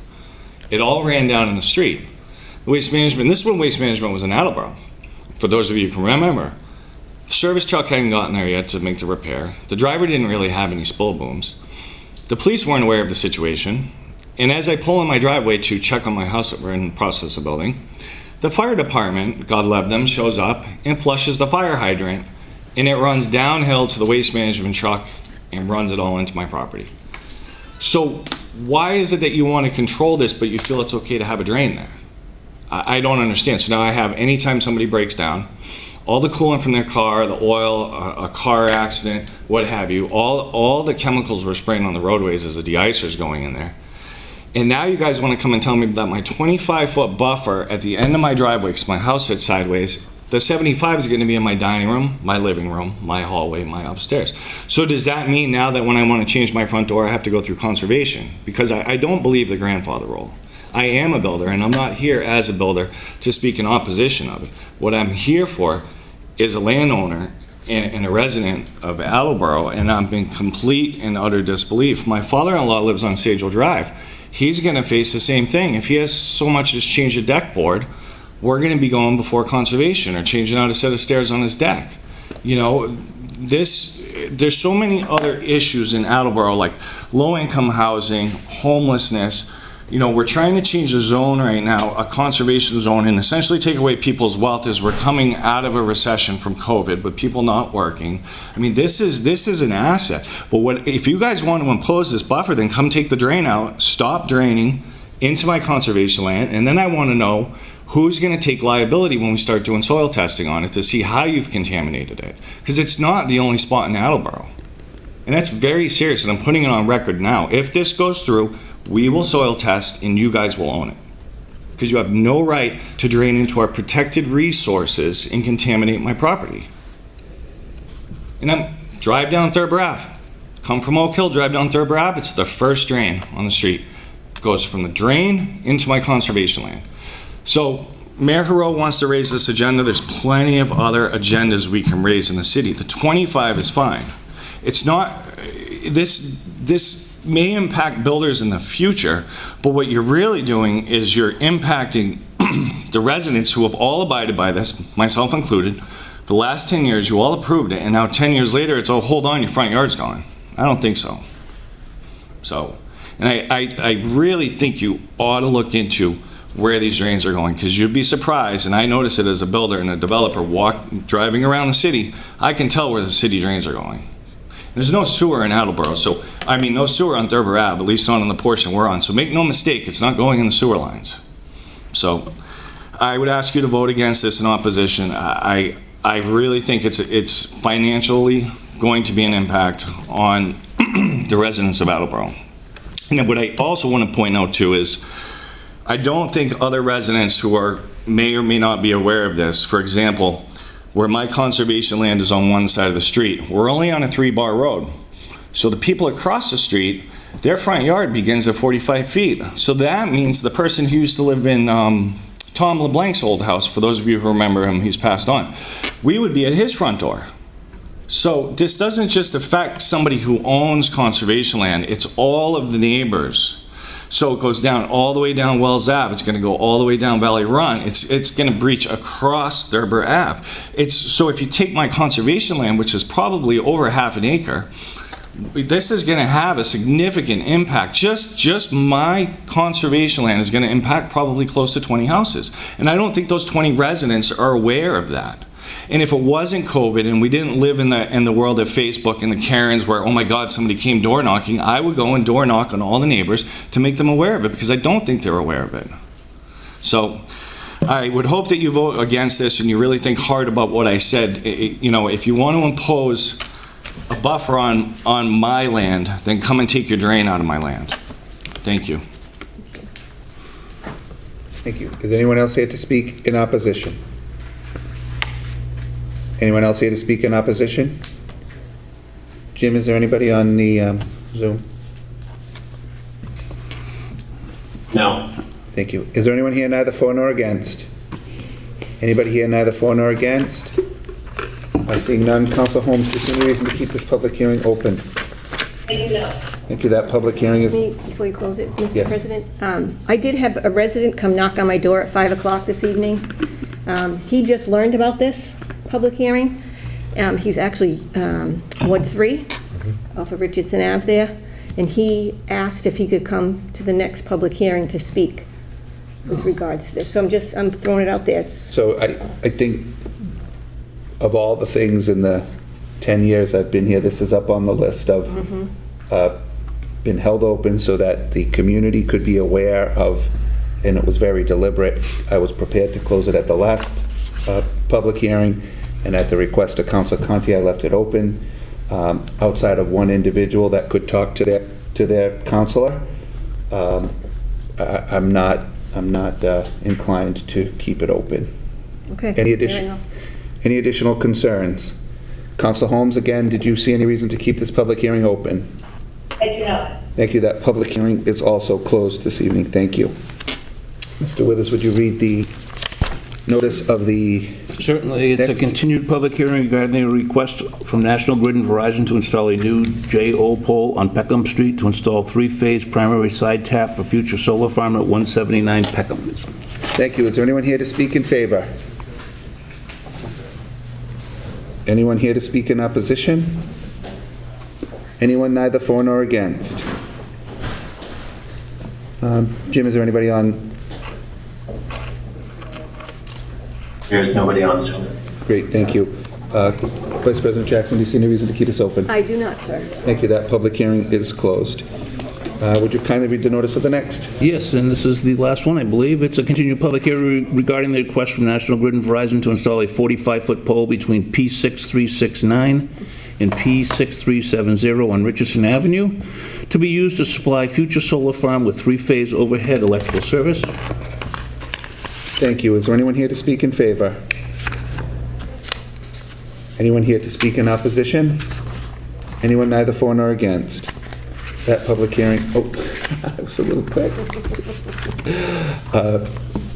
It all ran down in the street. This is when waste management was in Attleboro. For those of you who can remember, the service truck hadn't gotten there yet to make the repair. The driver didn't really have any spill booms. The police weren't aware of the situation. And as I pull in my driveway to check on my house that we're in the process of building, the fire department, God love them, shows up and flushes the fire hydrant, and it runs downhill to the waste management truck and runs it all into my property. So why is it that you want to control this, but you feel it's okay to have a drain there? I don't understand. So now I have, anytime somebody breaks down, all the coolant from their car, the oil, a car accident, what have you, all the chemicals we're spraying on the roadways as the de-icers going in there. And now you guys want to come and tell me that my 25-foot buffer at the end of my driveway, because my house sits sideways, the 75 is going to be in my dining room, my living room, my hallway, my upstairs. So does that mean now that when I want to change my front door, I have to go through conservation? Because I don't believe the grandfather rule. I am a builder, and I'm not here as a builder to speak in opposition of it. What I'm here for is a landowner and a resident of Attleboro, and I'm in complete and utter disbelief. My father-in-law lives on Sagel Drive. He's going to face the same thing. If he has so much as change a deck board, we're going to be going before conservation or changing out a set of stairs on his deck. There's so many other issues in Attleboro, like low-income housing, homelessness. We're trying to change the zone right now, a conservation zone, and essentially take away people's wealth as we're coming out of a recession from COVID with people not working. This is an asset. But if you guys want to impose this buffer, then come take the drain out, stop draining into my conservation land, and then I want to know Who's going to take liability when we start doing soil testing on it to see how you've contaminated it? Because it's not the only spot in Attleboro. And that's very serious, and I'm putting it on record now. If this goes through, we will soil test and you guys will own it. Because you have no right to drain into our protected resources and contaminate my property. And then drive down Thurber Ave. Come from Oak Hill, drive down Thurber Ave, it's the first drain on the street. It goes from the drain into my conservation land. So Mayor Hero wants to raise this agenda. There's plenty of other agendas we can raise in the city. The 25 is fine. It's not, this may impact builders in the future, but what you're really doing is you're impacting the residents who have all abided by this, myself included. For the last 10 years, you all approved it, and now 10 years later, it's, oh, hold on, your front yard's gone. I don't think so. So, and I really think you ought to look into where these drains are going, because you'd be surprised, and I notice it as a builder and a developer driving around the city, I can tell where the city drains are going. There's no sewer in Attleboro, so, I mean, no sewer on Thurber Ave, at least not on the portion we're on, so make no mistake, it's not going in the sewer lines. So, I would ask you to vote against this in opposition. I really think it's financially going to be an impact on the residents of Attleboro. And what I also want to point out too is, I don't think other residents who may or may not be aware of this, for example, where my conservation land is on one side of the street, we're only on a 3-bar road. So the people across the street, their front yard begins at 45 feet. So that means the person who used to live in Tom LeBlanc's old house, for those of you who remember him, he's passed on, we would be at his front door. So this doesn't just affect somebody who owns conservation land, it's all of the neighbors. So it goes down all the way down Wells Ave. It's going to go all the way down Valley Run. It's going to breach across Thurber Ave. So if you take my conservation land, which is probably over half an acre, this is going to have a significant impact. Just my conservation land is going to impact probably close to 20 houses. And I don't think those 20 residents are aware of that. And if it wasn't COVID and we didn't live in the world of Facebook and the Karens where, oh my God, somebody came door knocking, I would go and door knock on all the neighbors to make them aware of it, because I don't think they're aware of it. So I would hope that you vote against this and you really think hard about what I said. You know, if you want to impose a buffer on my land, then come and take your drain out of my land. Thank you. Thank you. Is anyone else here to speak in opposition? Anyone else here to speak in opposition? Jim, is there anybody on the Zoom? No. Thank you. Is there anyone here neither for nor against? Anybody here neither for nor against? Seeing none, Council Holmes, is there any reason to keep this public hearing open? Thank you. That public hearing is... Before you close it, Mr. Yes. President, I did have a resident come knock on my door at 5 o'clock this evening. He just learned about this public hearing. He's actually Ward 3 off of Richardson Ave there, and he asked if he could come to the next public hearing to speak with regards to this. So I'm throwing it out there. So I think of all the things in the 10 years I've been here, this is up on the list of been held open so that the community could be aware of, and it was very deliberate. I was prepared to close it at the last public hearing, and at the request of Councilor Conti, I left it open outside of one individual that could talk to their councilor. I'm not inclined to keep it open. Okay. Any additional concerns? Councilor Holmes, again, did you see any reason to keep this public hearing open? I do not. Thank you. That public hearing is also closed this evening. Thank you. Mr. Withers, would you read the notice of the... Certainly. It's a continued public hearing regarding a request from National Grid and Verizon to install a new J-O pole on Peckham Street to install 3-phase primary side tap for future solar farm at 179 Peckham. Thank you. Is there anyone here to speak in favor? Anyone here to speak in opposition? Anyone neither for nor against? Jim, is there anybody on? There's nobody on Zoom. Great, thank you. Vice President Jackson, do you see any reason to keep this open? I do not, sir. Thank you. That public hearing is closed. Would you kindly read the notice of the next? Yes, and this is the last one, I believe. It's a continued public hearing regarding the request from National Grid and Verizon to install a 45-foot pole between P6369 and P6370 on Richardson Avenue to be used to supply future solar farm with three-phase overhead electrical service. Thank you. Is there anyone here to speak in favor? Anyone here to speak in opposition? Anyone neither for nor against? That public hearing, I was a little quick.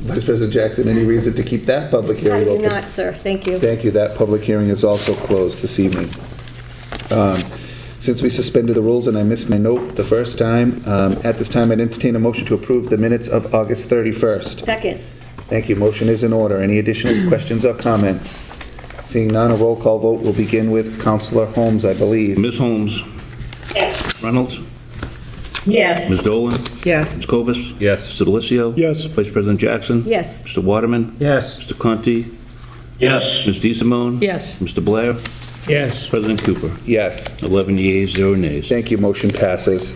Vice President Jackson, any reason to keep that public I hearing do open? not, sir. Thank you. Thank you. That public hearing is also closed this evening. Since we suspended the rules and I missed my note the first time, at this time I'd entertain a motion to approve the minutes of August 31st. Second. Thank you. Motion is in order. Any additional questions or comments? Seeing none, a roll call vote will begin with Councilor Holmes, I believe. Ms. Holmes? Yes. Reynolds? Yes. Ms. Dolan? Yes. Ms. Cobus? Yes. Mr. Delicio? Yes. Vice President Jackson? Yes. Mr. Waterman? Yes. Mr. Conti? Yes. Ms. DeSimone? Yes. Mr. Blair? Yes. President Cooper? Yes. 11 yeas, 0 nays. Thank you. Motion passes.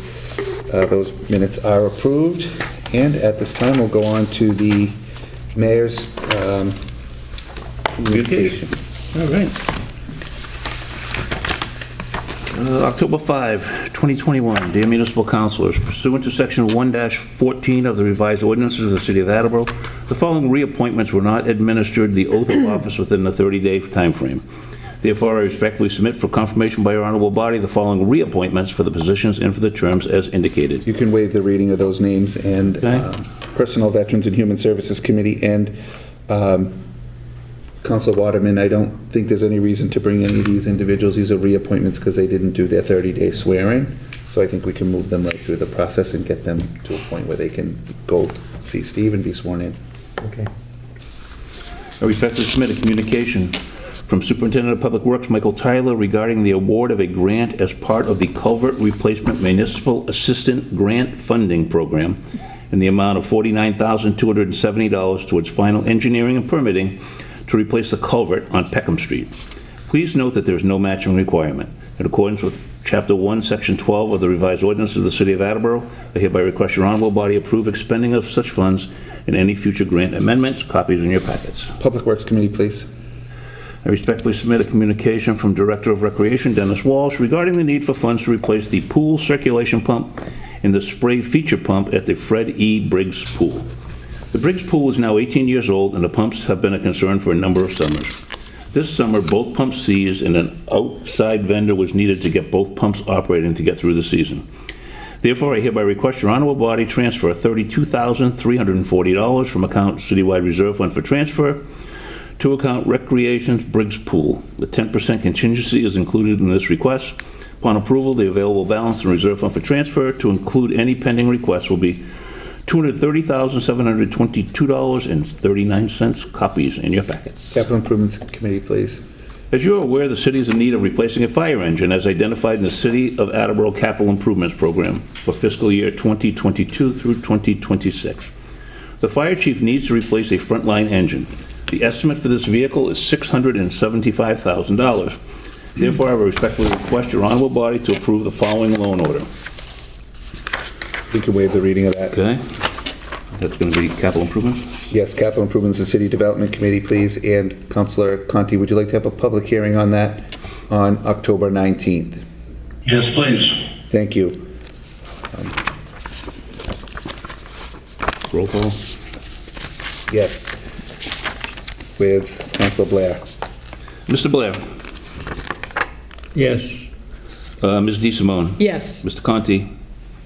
Those minutes are approved. And at this time, we'll go on to the mayor's communication. All right. October 5, 2021, dear municipal councilors, pursuant to Section 1-14 of the revised ordinances of the City of Attleboro, the following reappointments were not administered the oath of office within the 30-day timeframe. Therefore, I respectfully submit for confirmation by your honorable body the following reappointments for the positions and for the terms as indicated. You can waive the reading of those names, and Personal Veterans and Human Services Committee and Council Waterman, I don't think there's any reason to bring any of these individuals. These are reappointments because they didn't do their 30-day swearing. So I think we can move them right through the process and get them to a point where they can go see Steve and be sworn in. Okay. I respectfully submit a communication from Superintendent of Public Works Michael Tyler regarding the award of a grant as part of the Culvert Replacement Municipal Assistant Grant Funding Program in the amount of $49,270 towards final engineering and permitting to replace the culvert on Peckham Street. Please note that there is no matching requirement. In accordance with Chapter 1, Section 12 of the revised ordinance of the City of Attleboro, I hereby request your honorable body approve expending of such funds and any future grant amendments. Copies in your packets. Public Works Committee, please. I respectfully submit a communication from Director of Recreation Dennis Walsh regarding the need for funds to replace the pool circulation pump and the spray feature pump at the Fred E. Briggs Pool. The Briggs Pool is now 18 years old, and the pumps have been a concern for a number of summers. This summer, both pumps seized, and an outside vendor was needed to get both pumps operating to get through the season. Therefore, I hereby request your honorable body transfer $32,340 from account Citywide Reserve Fund for transfer to account Recreation's Briggs Pool. The 10% contingency is included in this request. Upon approval, the available balance in Reserve Fund for transfer to include any pending requests will be $230,722.39. Copies in your packets. Capital Improvements Committee, please. As you are aware, the city is in need of replacing a fire engine as identified in the City of Attleboro Capital Improvements Program for fiscal year 2022 through 2026. The fire chief needs to replace a frontline engine. The estimate for this vehicle is $675,000. Therefore, I respectfully request your honorable body to approve the following loan order. You can waive the reading of that. Okay. That's going to be capital improvements? Yes, Capital Improvements and City Development Committee, please. And Councilor Conti, would you like to have a public hearing on that on October 19th? Yes, please. Thank you. Roll call. Yes. With Councilor Blair. Mr. Blair. Yes. Ms. DeSimone. Yes. Mr. Conti.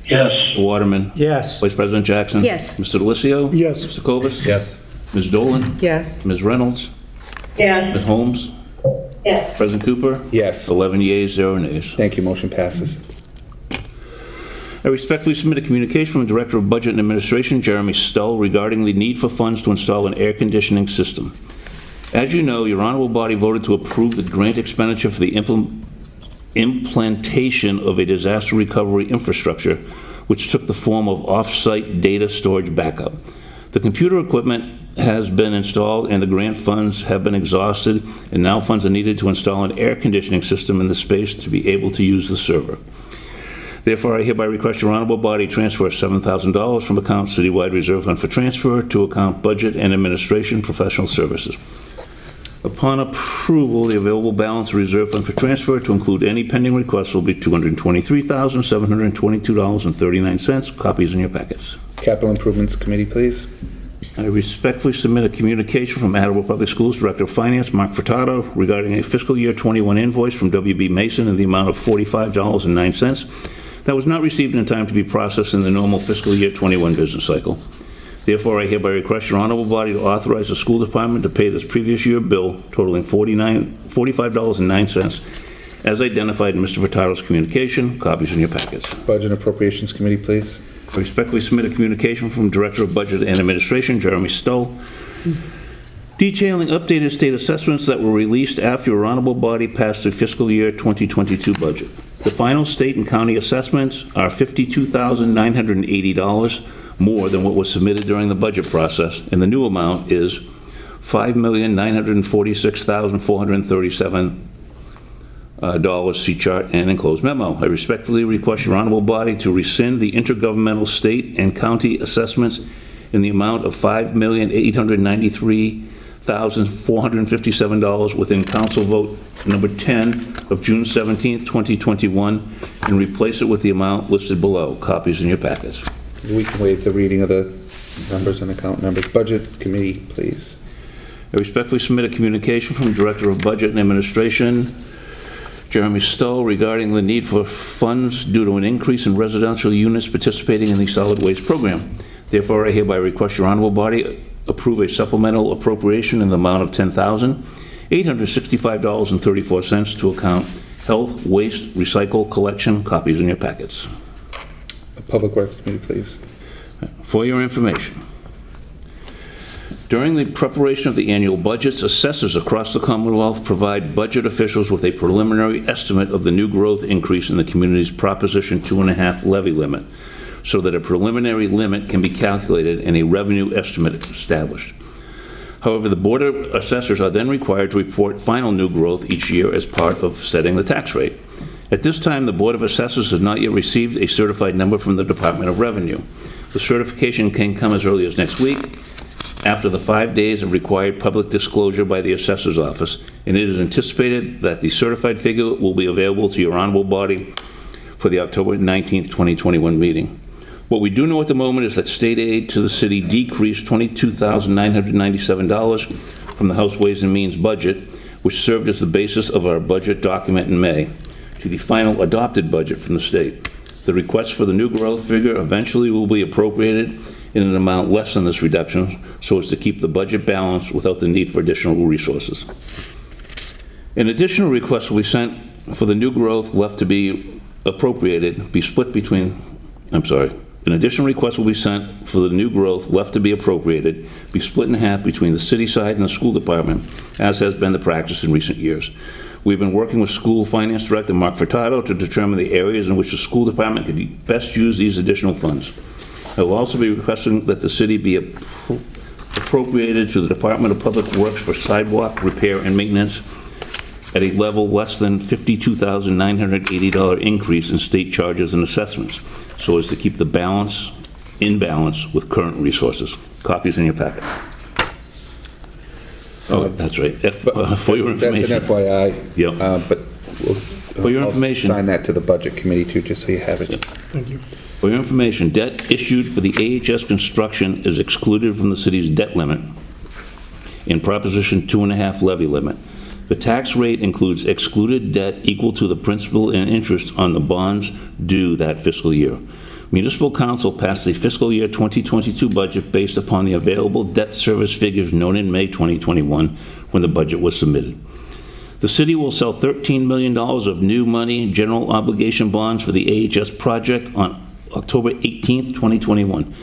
Yes. Mr. Waterman. Yes. Vice President Jackson. Yes. Mr. Delicio. Yes. Mr. Cobus. Yes. Ms. Dolan. Yes. Ms. Reynolds. Yes. Ms. Holmes. Yes. President Cooper. Yes. 11 yeas, 0 nays. Thank you. Motion passes. I respectfully submit a communication from the Director of Budget and Administration, Jeremy Stull, regarding the need for funds to install an air conditioning system. As you know, your honorable body voted to approve the grant expenditure for the implantation of a disaster recovery infrastructure, which took the form of off-site data storage backup. The computer equipment has been installed and the grant funds have been exhausted, and now funds are needed to install an air conditioning system in the space to be able to use the server. Therefore, I hereby request your honorable body transfer $7,000 from account Citywide Reserve Fund for transfer to account Budget and Administration Professional Services. Upon approval, the available balance of reserve fund for transfer to include any pending requests will be $223,722.39. Copies in your packets. Capital Improvements Committee, please. I respectfully submit a communication from Attleboro Public Schools Director of Finance, Mark Furtado, regarding a fiscal year 21 invoice from WB Mason in the amount of $45.09 that was not received in time to be processed in the normal fiscal year 21 business cycle. Therefore, I hereby request your honorable body to authorize the school department to pay this previous year bill totaling $45.09 as identified in Mr. Furtado's communication. Copies in your packets. Budget and Appropriations Committee, please. I respectfully submit a communication from Director of Budget and Administration, Jeremy Stoll, detailing updated state assessments that were released after your honorable body passed the fiscal year 2022 budget. The final state and county assessments are $52,980 more than what was submitted during the budget process, and the new amount is $5,946,437 see chart and enclosed memo. I respectfully request your honorable body to rescind the intergovernmental state and county assessments in the amount of $5,893,457 within council vote number 10 of June 17th, 2021, and replace it with the amount listed below. Copies in your packets. We can waive the reading of the numbers and account numbers. Budget Committee, please. I respectfully submit a communication from Director of Budget and Administration, Jeremy Stowe, regarding the need for funds due to an increase in residential units participating in the solid waste program. Therefore, I hereby request your honorable body approve a supplemental appropriation in the amount of $10,865.34 to account Health, Waste, Recycle, Collection. Copies in your packets. Public Works Committee, please. For your information, during the preparation of the annual budgets, assessors across the Commonwealth provide budget officials with a preliminary estimate of the new growth increase in the community's Proposition 2.5 levy limit, so that a preliminary limit can be calculated and a revenue estimate established. However, the Board of Assessors are then required to report final new growth each year as part of setting the tax rate. At this time, the Board of Assessors has not yet received a certified number from the Department of Revenue. The certification can come as early as next week, after the 5 days of required public disclosure by the Assessor's Office, and it is anticipated that the certified figure will be available to your honorable body for the October 19th, 2021 meeting. What we do know at the moment is that state aid to the city decreased $22,997 from the House Ways and Means budget, which served as the basis of our budget document in May, to the final adopted budget from the state. The request for the new growth figure eventually will be appropriated in an amount less than this reduction, so as to keep the budget balanced without the need for additional resources. An additional request will be sent for the new growth left to be appropriated, be split between, an additional request will be sent for the new growth left to be appropriated, be split in half between the city side and the school department, as has been the practice in recent years. We've been working with School Finance Director Mark Furtado to determine the areas in which the school department could best use these additional funds. I will also be requesting that the city be appropriated to the Department of Public Works for sidewalk repair and maintenance at a level less than $52,980 increase in state charges and assessments, so as to keep the balance in balance with current resources. Copies in your packet. Oh, that's right. For your information. That's an FYI. Yep. But we'll for your information, sign that to the Budget Committee too, just so you have it. Yep. Thank you. For your information, debt issued for the AHS construction is excluded from the city's debt limit in Proposition 2.5 levy limit. The tax rate includes excluded debt equal to the principal and interest on the bonds due that fiscal year. Municipal Council passed the fiscal year 2022 budget based upon the available debt service figures known in May 2021 when the budget was submitted. The city will sell $13 million of new money general obligation bonds for the AHS project on October 18th, 2021.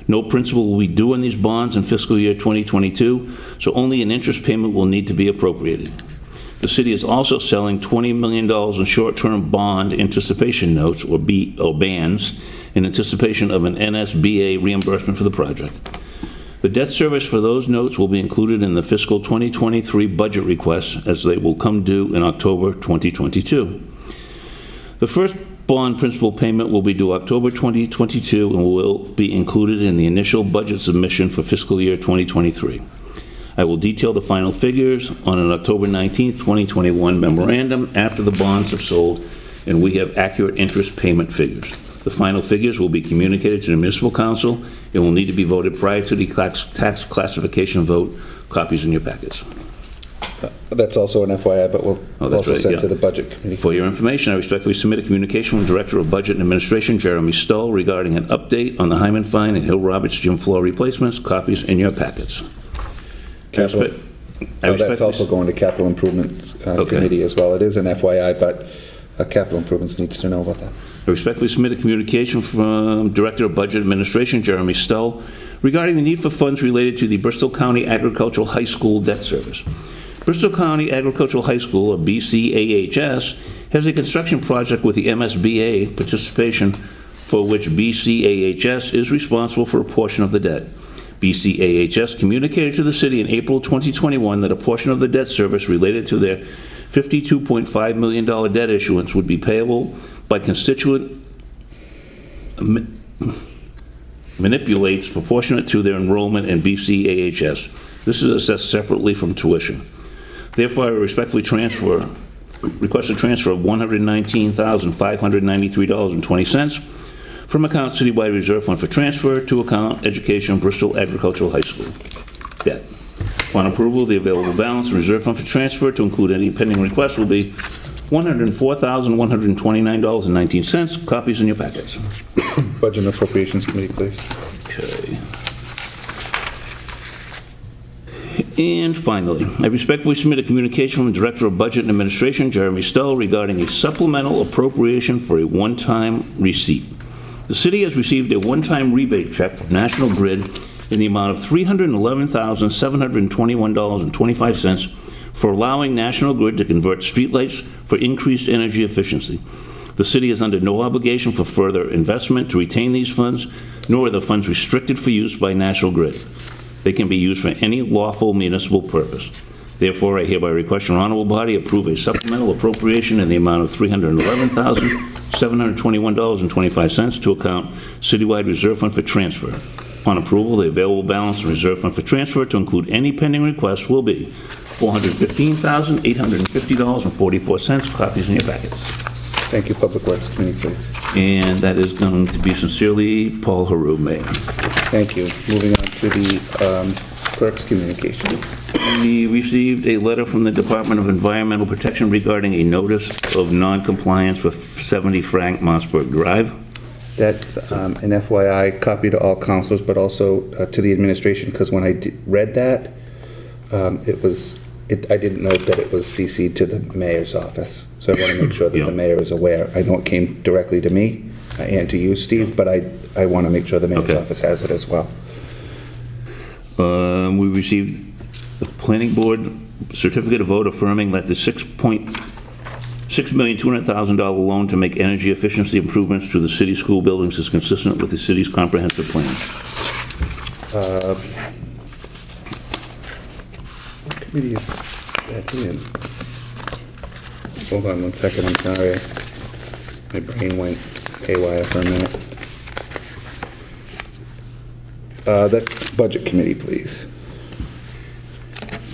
No principal will be due on these bonds in fiscal year 2022, so only an interest payment will need to be appropriated. The city is also selling $20 million in short-term bond anticipation notes, or BANs, in anticipation of an NSBA reimbursement for the project. The debt service for those notes will be included in the fiscal 2023 budget requests, as they will come due in October 2022. The first bond principal payment will be due October 2022 and will be included in the initial budget submission for fiscal year 2023. I will detail the final figures on an October 19th, 2021 memorandum after the bonds have sold and we have accurate interest payment figures. The final figures will be communicated to the municipal council and will need to be voted prior to the tax classification vote. Copies in your packets. That's also an FYI, but we'll also right, send yeah. to the Budget Committee. For your information, I respectfully submit a communication from Director of Budget and Administration, Jeremy Stoll, regarding an update on the Hyman Fine and Hill Roberts gym floor replacements. Copies in your packets. Capital, that's also going to Capital Improvements Committee as well. It is an FYI, but Capital Improvements needs to know about that. I respectfully submit a communication from Director of Budget Administration, Jeremy Stoll, regarding the need for funds related to the Bristol County Agricultural High School debt service. Bristol County Agricultural High School, or BCAHS, has a construction project with the MSBA participation for which BCAHS is responsible for a portion of the debt. BCAHS communicated to the city in April 2021 that a portion of the debt service related to their $52.5 million debt issuance would be payable by constituent manipulates proportionate to their enrollment in BCAHS. This is assessed separately from tuition. Therefore, I respectfully request a transfer of $119,593.20 from account Citywide Reserve Fund for transfer to account Education Bristol Agricultural High School debt. Upon approval, the available balance in Reserve Fund for transfer to include any pending requests will be $104,129.19. Copies in your packets. Budget and Appropriations Committee, please. Okay. And finally, I respectfully submit a communication from the Director of Budget and Administration, Jeremy Stoll, regarding a supplemental appropriation for a one-time receipt. The city has received a one-time rebate check from National Grid in the amount of $311,721.25 for allowing National Grid to convert streetlights for increased energy efficiency. The city is under no obligation for further investment to retain these funds, nor are the funds restricted for use by National Grid. They can be used for any lawful municipal purpose. Therefore, I hereby request your honorable body approve a supplemental appropriation in the amount of $311,721.25 to account Citywide Reserve Fund for transfer. Upon approval, the available balance in Reserve Fund for transfer to include any pending requests will be $415,850.44. Copies in your packets. Thank you. Public Works Committee, please. And that is going to be sincerely Paul Haru, Mayor. Thank you. Moving on to the Clerk's communications. We received a letter from the Department of Environmental Protection regarding a notice of non-compliance for 70 Frank Mossberg Drive. That's an FYI copy to all councilors, but also to the administration, because when I read that, I didn't note that it was CC'd to the mayor's office. So I want to make sure that the mayor is aware. I know it came directly to me and to you, Steve, but I want to make sure the mayor's office has it as well. We received the planning board certificate of vote affirming that the $6,200,000 loan to make energy efficiency improvements to the city school buildings is consistent with the city's comprehensive plan. What committee is that in? Hold on one second, I'm sorry. My brain went haywire for a minute. That's Budget Committee, please.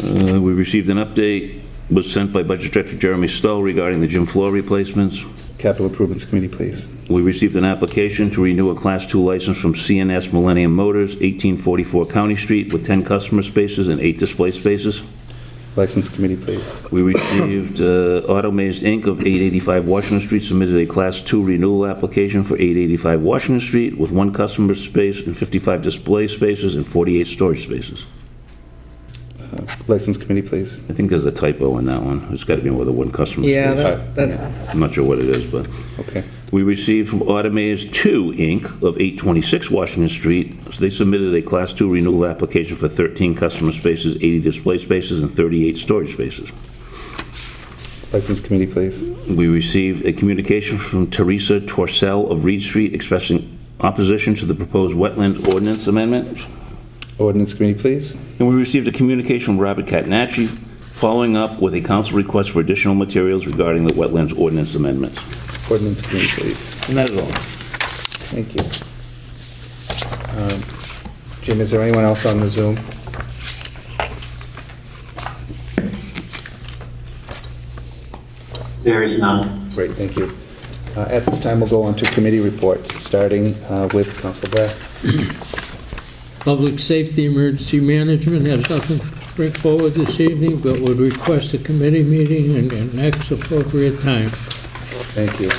We received an update, was sent by Budget Director Jeremy Stoll regarding the gym floor replacements. Capital Improvements Committee, please. We received an application to renew a Class 2 license from CNS Millennium Motors, 1844 County Street, with 10 customer spaces and 8 display spaces. License Committee, please. We received Automaze Inc. of 885 Washington Street submitted a Class 2 renewal application for 885 Washington Street with 1 customer space and 55 display spaces and 48 storage spaces. License Committee, please. I think there's a typo in that one. It's got to be more than 1 customer space. Yeah, I'm not sure what it is, but. Okay. We received from Automaze 2 Inc. of 826 Washington Street. So they submitted a Class 2 renewal application for 13 customer spaces, 80 display spaces, and 38 storage spaces. License Committee, please. We received a communication from Teresa Torcell of Reed Street expressing opposition to the proposed Wetland Ordinance Amendment. Ordinance Committee, please. And we received a communication from Robert Catanacci following up with a council request for additional materials regarding the Wetlands Ordinance Amendments. Ordinance Committee, please. And that is all. Thank you. Jim, is there anyone else on the Zoom? There is none. Great, thank you. At this time, we'll go on to committee reports, starting with Council Black. Public Safety Emergency Management has nothing to bring forward this evening, but would request a committee meeting in the next appropriate time. Thank you.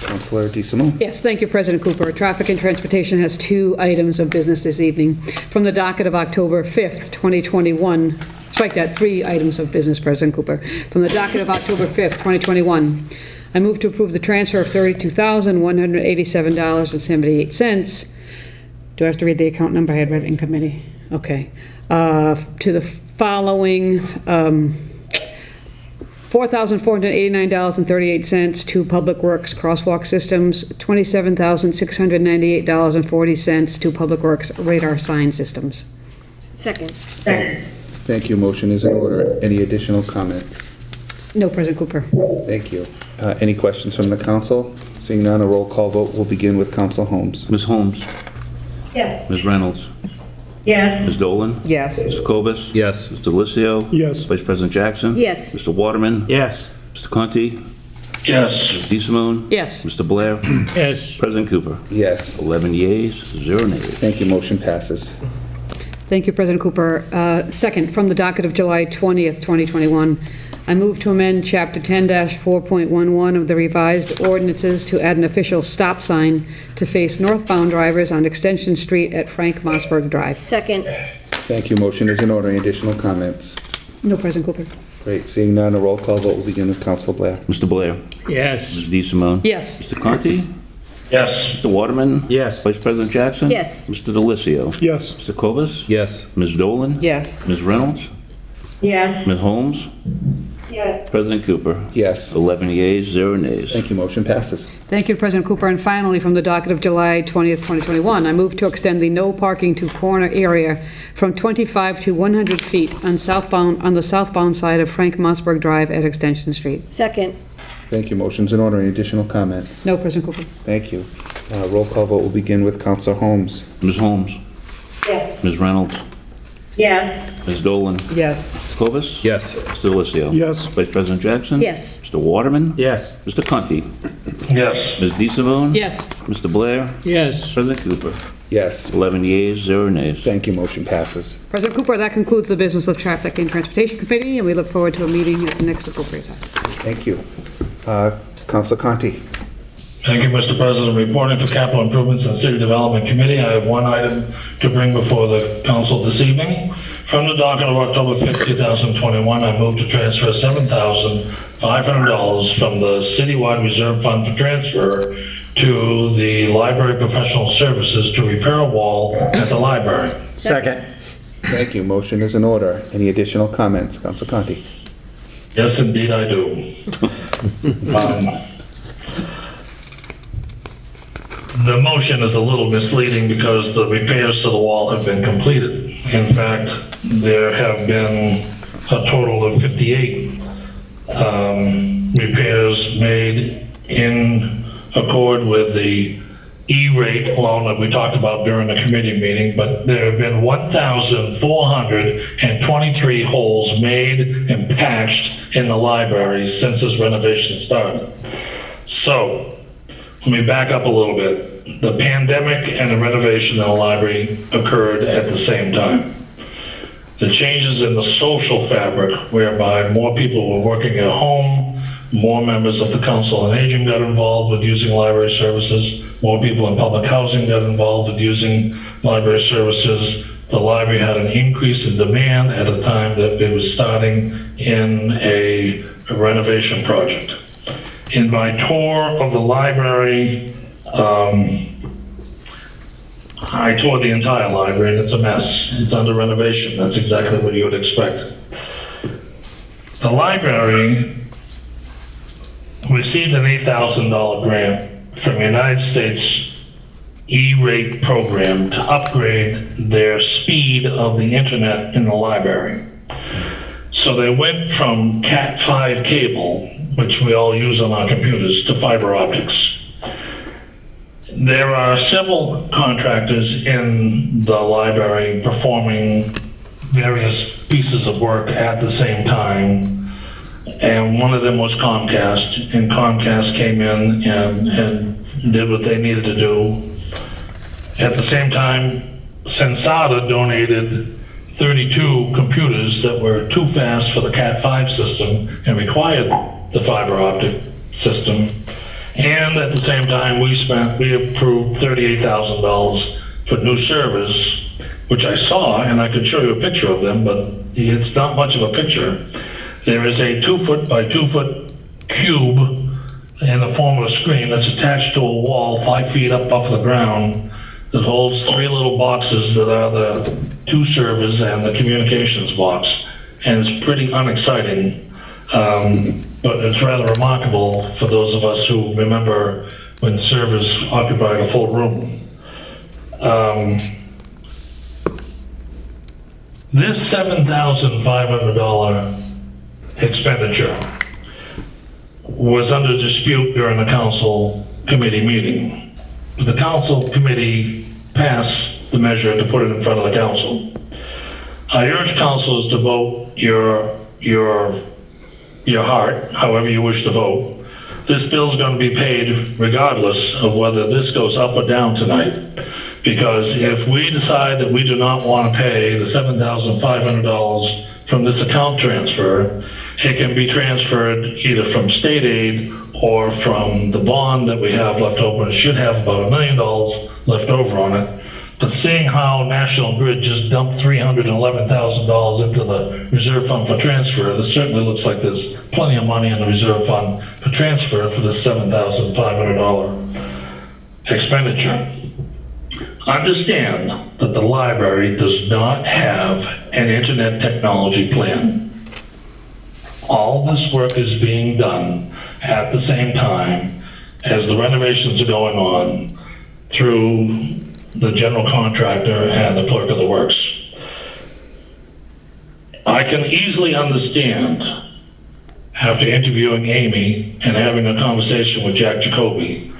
Councilor DeSimone. Yes, thank you, President Cooper. Traffic and Transportation has 2 items of business this evening. From the docket of October 5th, 2021, strike that, 3 items of business, President Cooper. From the docket of October 5th, 2021, I move to approve the transfer of $32,187.78. Do I have to read the account number? I had read it in committee. Okay. To the following, $4,489.38 to Public Works Crosswalk Systems, $27,698.40 to Public Works Radar Sign Systems. Second. Thank you. Motion is in order. Any additional comments? No, President Cooper. Thank you. Any questions from the council? Seeing none, a roll call vote will begin with Council Holmes. Ms. Holmes? Yes. Ms. Reynolds? Yes. Ms. Dolan? Yes. Mr. Cobus? Yes. Mr. Lucio? Yes. Vice President Jackson? Yes. Mr. Waterman? Yes. Mr. Conti? Yes. Ms. DeSimone? Yes. Mr. Blair? Yes. President Cooper? Yes. 11 yeas, 0 nays. Thank you. Motion passes. Thank you, President Cooper. Second, from the docket of July 20th, 2021, I move to amend Chapter 10-4.11 of the revised ordinances to add an official stop sign to face northbound drivers on Extension Street at Frank Mossberg Drive. Second. Thank you. Motion is in order. Any additional comments? No, President Cooper. Great. Seeing none, a roll call vote will begin with Council Blair. Mr. Blair? Yes. Ms. DeSimone? Yes. Mr. Conti? Yes. Mr. Waterman? Yes. Vice President Jackson? Yes. Mr. Delisio? Yes. Mr. Cobus? Yes. Ms. Dolan? Yes. Ms. Reynolds? Yes. Ms. Holmes? Yes. President Cooper? Yes. 11 yeas, 0 nays. Thank you. Motion passes. Thank you, President Cooper. And finally, from the docket of July 20th, 2021, I move to extend the no parking to corner area from 25 to 100 feet on the southbound side of Frank Mossberg Drive at Extension Street. Second. Thank you. Motion's in order. Any additional comments? No, President Cooper. Thank you. Roll call vote will begin with Councilor Holmes. Ms. Holmes? Yes. Ms. Reynolds? Yes. Ms. Dolan? Yes. Mr. Cobus? Yes. Mr. Delisio? Yes. Vice President Jackson? Yes. Mr. Waterman? Yes. Mr. Conti? Yes. Ms. DeSimone? Yes. Mr. Blair? Yes. President Cooper? Yes. 11 yeas, 0 nays. Thank you. Motion passes. President Cooper, that concludes the business of Traffic and Transportation Committee, and we look forward to a meeting at the next appropriate time. Thank you. Councilor Conti. Thank you, Mr. President. Reporting for Capital Improvements and City Development Committee, I have one item to bring before the council this evening. From the docket of October 5th, 2021, I move to transfer $7,500 from the citywide reserve fund for transfer to the library professional services to repair a wall at the library. Second. Thank you. Motion is in order. Any additional comments? Councilor Conti. Yes, indeed, I do. The motion is a little misleading because the repairs to the wall have been completed. In fact, there have been a total of 58 repairs made in accord with the E-rate loan that we talked about during the committee meeting, but there have been 1,423 holes made and patched in the library since this renovation started. So, let me back up a little bit. The pandemic and the renovation in the library occurred at the same time. The changes in the social fabric, whereby more people were working at home, more members of the Council on Aging got involved with using library services, more people in public housing got involved with using library services. The library had an increase in demand at a time that it was starting in a renovation project. In my tour of the library, I toured the entire library and it's a mess. It's under renovation. That's exactly what you would expect. The library received an $8,000 grant from the United States E-rate program to upgrade their speed of the internet in the library. So they went from Cat 5 cable which we all use on our computers, to fiber optics. There are several contractors in the library performing various pieces of work at the same time, and one of them was Comcast, and Comcast came in and did what they needed to do. At the same time, Sensata donated 32 computers that were too fast for the Cat5 system and required the fiber optic system. And at the same time, we approved $38,000 for new servers, which I saw, and I could show you a picture of them, but it's not much of a picture. There is a 2-foot by 2-foot cube in the form of a screen that's attached to a wall 5 feet up off the ground that holds 3 little boxes that are the 2 servers and the communications box. And it's pretty unexciting, but it's rather remarkable for those of us who remember when servers occupied a full room. This $7,500 expenditure was under dispute during the council committee meeting. The council committee passed the measure to put it in front of the council. I urge councilors to vote your heart, however you wish to vote. This bill's going to be paid regardless of whether this goes up or down tonight. Because if we decide that we do not want to pay the $7,500 from this account transfer, it can be transferred either from state aid or from the bond that we have left over. It should have about $1 million left over on it. But seeing how National Grid just dumped $311,000 into the reserve fund for transfer, this certainly looks like there's plenty of money in the reserve fund for transfer for this $7,500 expenditure. Understand that the library does not have an internet technology plan. All this work is being done at the same time as the renovations are going on through the general contractor and the clerk of the works. I can easily understand, after interviewing Amy and having a conversation with Jack Jacoby,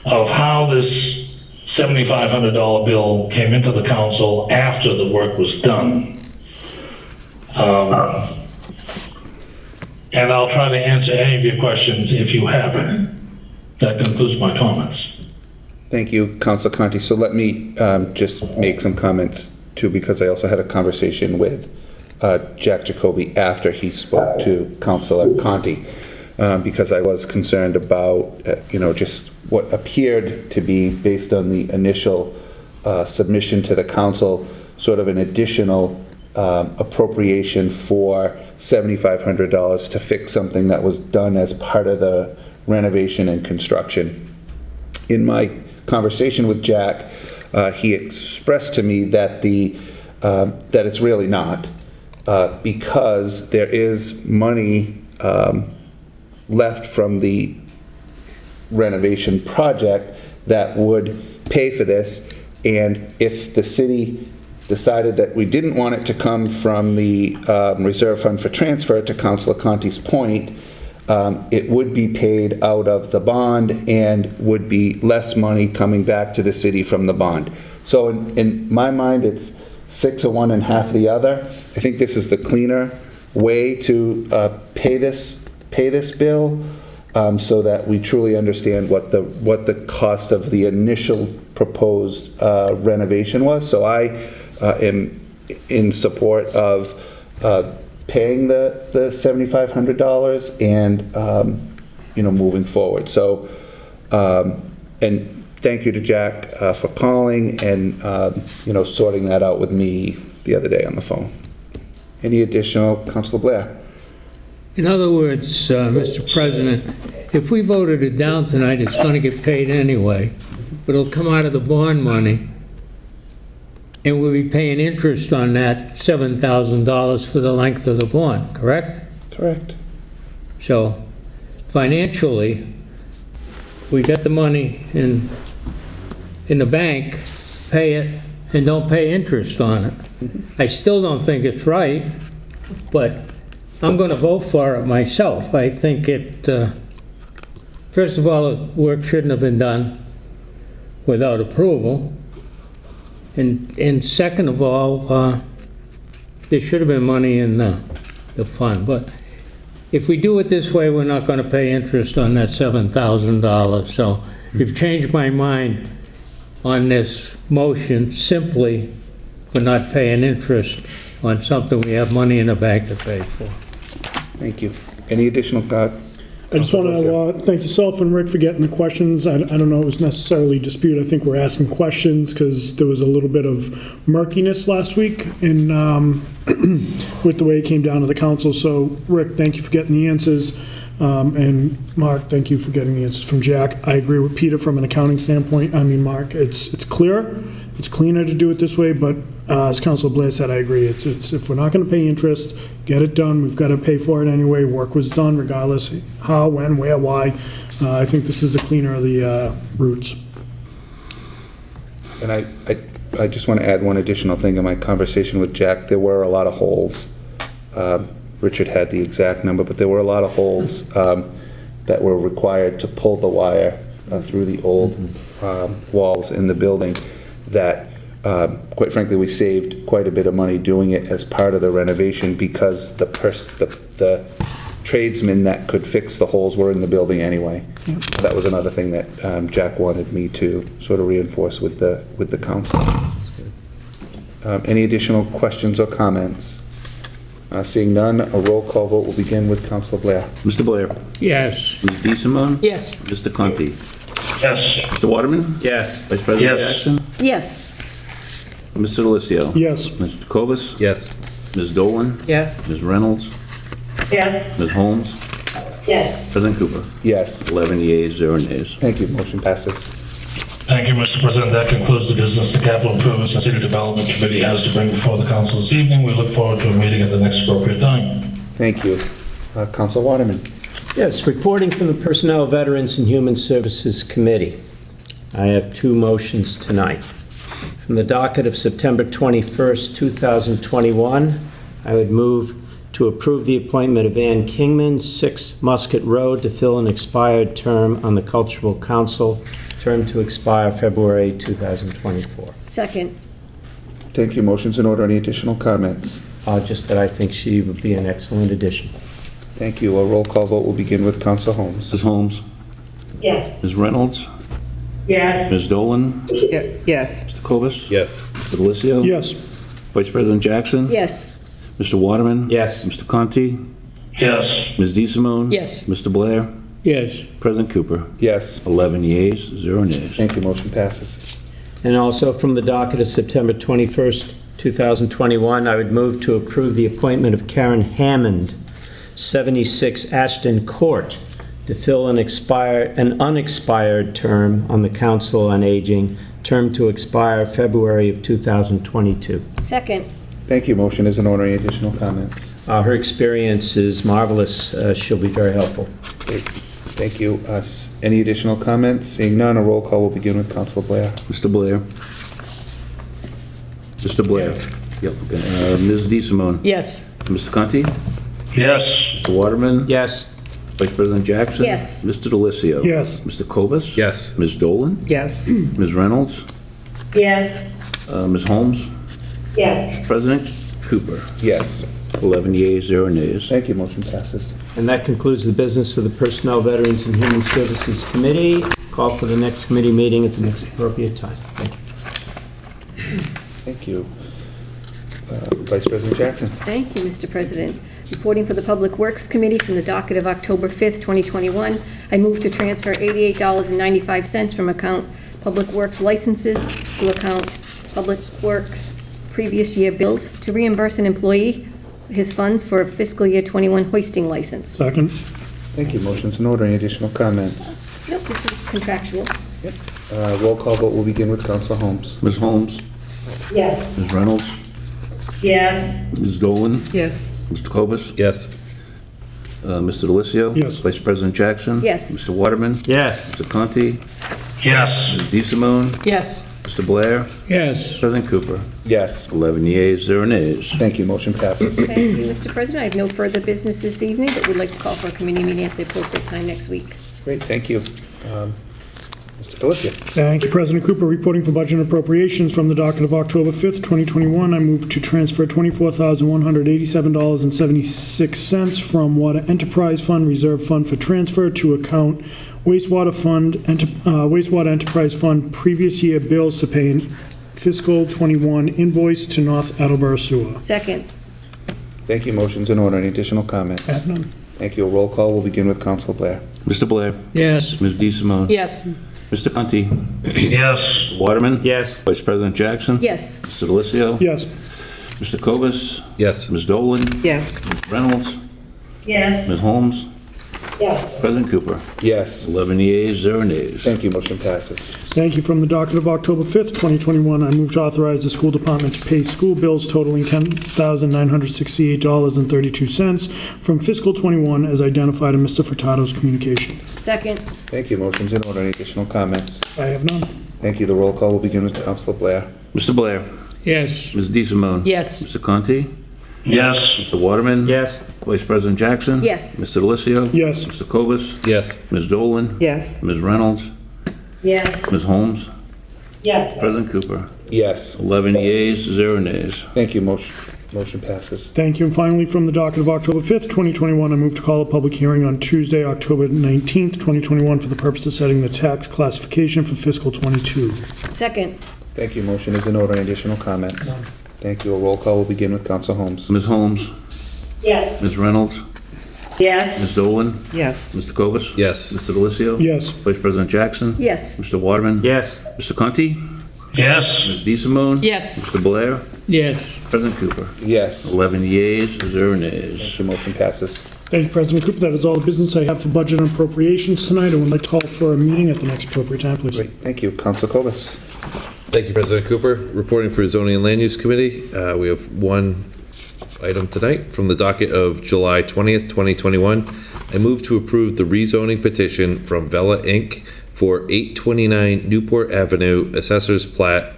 of how this $7,500 bill came into the council after the work was done. And I'll try to answer any of your questions if you have any. That concludes my comments. Thank you, Councilor Conti. So let me just make some comments too, because I also had a conversation with Jack Jacoby after he spoke to Councilor Conti, because I was concerned about, just what appeared to be, based on the initial submission to the council, sort of an additional appropriation for $7,500 to fix something that was done as part of the renovation and construction. In my conversation with Jack, he expressed to me that that it's really not, because there is money left from the renovation project that would pay for this, and if the city decided that we didn't want it to come from the reserve fund for transfer, to Councilor Conti's point, it would be paid out of the bond and would be less money coming back to the city from the bond. So in my mind, it's 6 of one and half the other. I think this is the cleaner way to pay this bill, so that we truly understand what the cost of the initial proposed renovation was. So I am in support of paying the $7,500 and moving forward. So and thank you to Jack for calling and sorting that out with me the other day on the phone. Any additional, Councilor Blair? In other words, Mr. President, if we voted it down tonight, it's going to get paid anyway, but it'll come out of the bond money, and we'll be paying interest on that $7,000 for the length of the bond, correct? Correct. So financially, we get the money in the bank, pay it, and don't pay interest on it. I still don't think it's right, but I'm going to vote for it myself. I think it, first of all, work shouldn't have been done without approval. And second of all, there should have been money in the fund. But if we do it this way, we're not going to pay interest on that $7,000. So you've changed my mind on this motion simply for not paying interest on something we have money in the bank to pay for. Thank you. Any additional I just want to thank yourself and Rick for getting the questions. I don't know it was necessarily dispute. I think we're asking questions because there was a little bit of murkiness last week in, with the way it came down to the council. So, Rick, thank you for getting the answers. And Mark, thank you for getting the answers from Jack. I agree with Peter from an accounting standpoint. I mean, Mark, it's clearer. It's cleaner to do it this way, but as Councilor Blair said, I agree. It's if we're not going to pay interest, get it done. We've got to pay for it anyway. Work was done regardless how, when, where, why. I think this is the cleaner of the routes. And I just want to add one additional thing in my conversation with Jack. There were a lot of holes. Richard had the exact number, but there were a lot of holes that were required to pull the wire through the old walls in the building that, quite frankly, we saved quite a bit of money doing it as part of the renovation because the tradesmen that could fix the holes were in the building anyway. So that was another thing that Jack wanted me to sort of reinforce with the council. Any additional questions or comments? Seeing none, a roll call vote will begin with Councilor Blair. Mr. Blair? Yes. Ms. DeSimone? Yes. Mr. Conti? Yes. Mr. Waterman? Yes. Vice President Yes. Jackson? Yes. Mr. Delissio? Yes. Mr. Cobus? Yes. Ms. Dolan? Yes. Ms. Reynolds? Yes. Ms. Holmes? Yes. President Cooper? Yes. 11 yeas, 0 nays. Thank you. Motion passes. Thank you, Mr. President. That concludes the business the Capital Improvements and City Development Committee has to bring before the council this evening. We look forward to a meeting at the next appropriate time. Thank you. Councilor Waterman. Yes, reporting from the Personnel, Veterans, and Human Services Committee. I have two motions tonight. From the docket of September 21st, 2021, I would move to approve the appointment of Ann Kingman, 6 Musket Road, to fill an expired term on the Cultural Council, term to expire February 2024. Second. Thank you. Motion's in order. Any additional comments? Just that I think she would be an excellent addition. Thank you. A roll call vote will begin with Councilor Holmes. Ms. Holmes? Yes. Ms. Reynolds? Yes. Ms. Dolan? Yes. Mr. Cobus? Yes. Mr. Delissio? Yes. Vice President Jackson? Yes. Mr. Waterman? Yes. Mr. Conti? Yes. Ms. DeSimone? Yes. Mr. Blair? Yes. President Cooper? Yes. 11 yeas, 0 nays. Thank you. Motion passes. And also from the docket of September 21st, 2021, I would move to approve the appointment of Karen Hammond, 76 Ashton Court, to fill an unexpired term on the Council on Aging, term to expire February of 2022. Second. Thank you. Motion is in order. Any additional comments? Her experience is marvelous. She'll be very helpful. Great. Thank you. Any additional comments? Seeing none, a roll call will begin with Councilor Blair. Mr. Blair? Mr. Blair? Yep, okay. Ms. DeSimone? Yes. Mr. Conti? Yes. Mr. Waterman? Yes. Vice President Jackson? Yes. Mr. Delissio? Yes. Mr. Cobus? Yes. Ms. Dolan? Yes. Ms. Reynolds? Yes. Ms. Holmes? Yes. President Cooper? Yes. 11 yeas, 0 nays. Thank you. Motion passes. And that concludes the business of the Personnel, Veterans, and Human Services Committee. Call for the next committee meeting at the next appropriate time. Thank you. Thank you. Vice President Jackson. Thank you, Mr. President. Reporting for the Public Works Committee from the docket of October 5th, 2021, I move to transfer $88.95 from account Public Works licenses to account Public Works previous year bills to reimburse an employee his funds for a fiscal year 21 hoisting license. Second. Thank you. Motion's in order. Any additional comments? Nope, this is contractual. Yep. Roll call vote will begin with Councilor Holmes. Ms. Holmes? Yes. Ms. Reynolds? Yes. Ms. Dolan? Yes. Mr. Cobus? Yes. Mr. Delissio? Yes. Vice President Jackson? Yes. Mr. Waterman? Yes. Mr. Conti? Yes. Ms. DeSimone? Yes. Mr. Blair? Yes. President Cooper? Yes. 11 yeas, 0 nays. Thank you, motion passes. Thank you, Mr. President. I have no further business this evening, but would like to call for a committee meeting at the appropriate time next week. Great, thank you. Mr. Felicia. Thank you, President Cooper. Reporting for budget and appropriations from the docket of October 5th, 2021, I move to transfer $24,187.76 from Water Enterprise Fund, Reserve Fund for transfer to account Wastewater Enterprise Fund, previous year bills to pay in fiscal 21 invoice to North Attleboro Sewer. Second. Thank you, motion's in order. Any additional comments? I have none. Thank you. A roll call will begin with Council Blair. Mr. Blair? Yes. Ms. DeSimone? Yes. Mr. Conti? Yes. Waterman? Yes. Vice President Jackson? Yes. Mr. Delissio? Yes. Mr. Cobus? Yes. Ms. Dolan? Yes. Ms. Reynolds? Yes. Ms. Holmes? Yes. President Cooper? Yes. 11 yeas, 0 nays. Thank you, motion passes. Thank you. From the docket of October 5th, 2021, I move to authorize the school department to pay school bills totaling $10,968.32 from fiscal 21 as identified in Mr. Furtado's communication. Second. Thank you, motion's in order. Any additional comments? I have none. Thank you. The roll call will begin with Council Blair. Mr. Blair? Yes. Ms. DeSimone? Yes. Mr. Conti? Yes. Mr. Waterman? Yes. Vice President Jackson? Yes. Mr. Delissio? Yes. Mr. Cobus? Yes. Ms. Dolan? Yes. Ms. Reynolds? Yes. Ms. Holmes? Yes. President Cooper? Yes. 11 yeas, 0 nays. Thank you, motion passes. Thank you. And finally, from the docket of October 5th, 2021, I move to call a public hearing on Tuesday, October 19th, 2021, for the purpose of setting the tax classification for fiscal 22. Second. Thank you, motion is in order. Any additional comments? Thank you. A roll call will begin with Council Holmes. Ms. Holmes? Yes. Ms. Reynolds? Yes. Ms. Dolan? Yes. Mr. Cobus? Yes. Mr. Delissio? Yes. Vice President Jackson? Yes. Mr. Waterman? Yes. Mr. Conti? Yes. Ms. DeSimone? Yes. Mr. Blair? Yes. President Cooper? Yes. 11 yeas, 0 nays. The motion passes. Thank you, President Cooper. That is all the business I have for budget and appropriations tonight. I would like to call for a meeting at the next appropriate time, please. Great, thank you. Council Cobus. Thank you, President Cooper. Reporting for Zoning and Land Use Committee, we have one item tonight from the docket of July 20th, 2021. I move to approve the rezoning petition from Vela Inc. for 829 Newport Avenue, Assessors Plats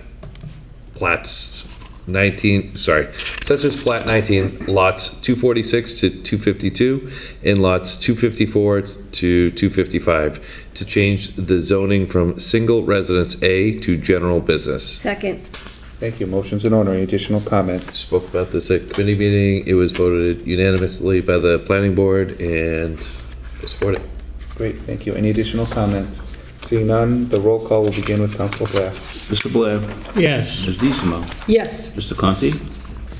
19, Assessors Plat 19, lots 246 to 252, and lots 254 to 255, to change the zoning from single residence A to general business. Second. Thank you. Motion's in order. Any additional comments? Spoke about this at committee meeting. It was voted unanimously by the planning board, and I support it. Great, thank you. Any additional comments? Seeing none, the roll call will begin with Council Blair. Mr. Blair? Yes. Ms. DeSimone? Yes. Mr. Conti?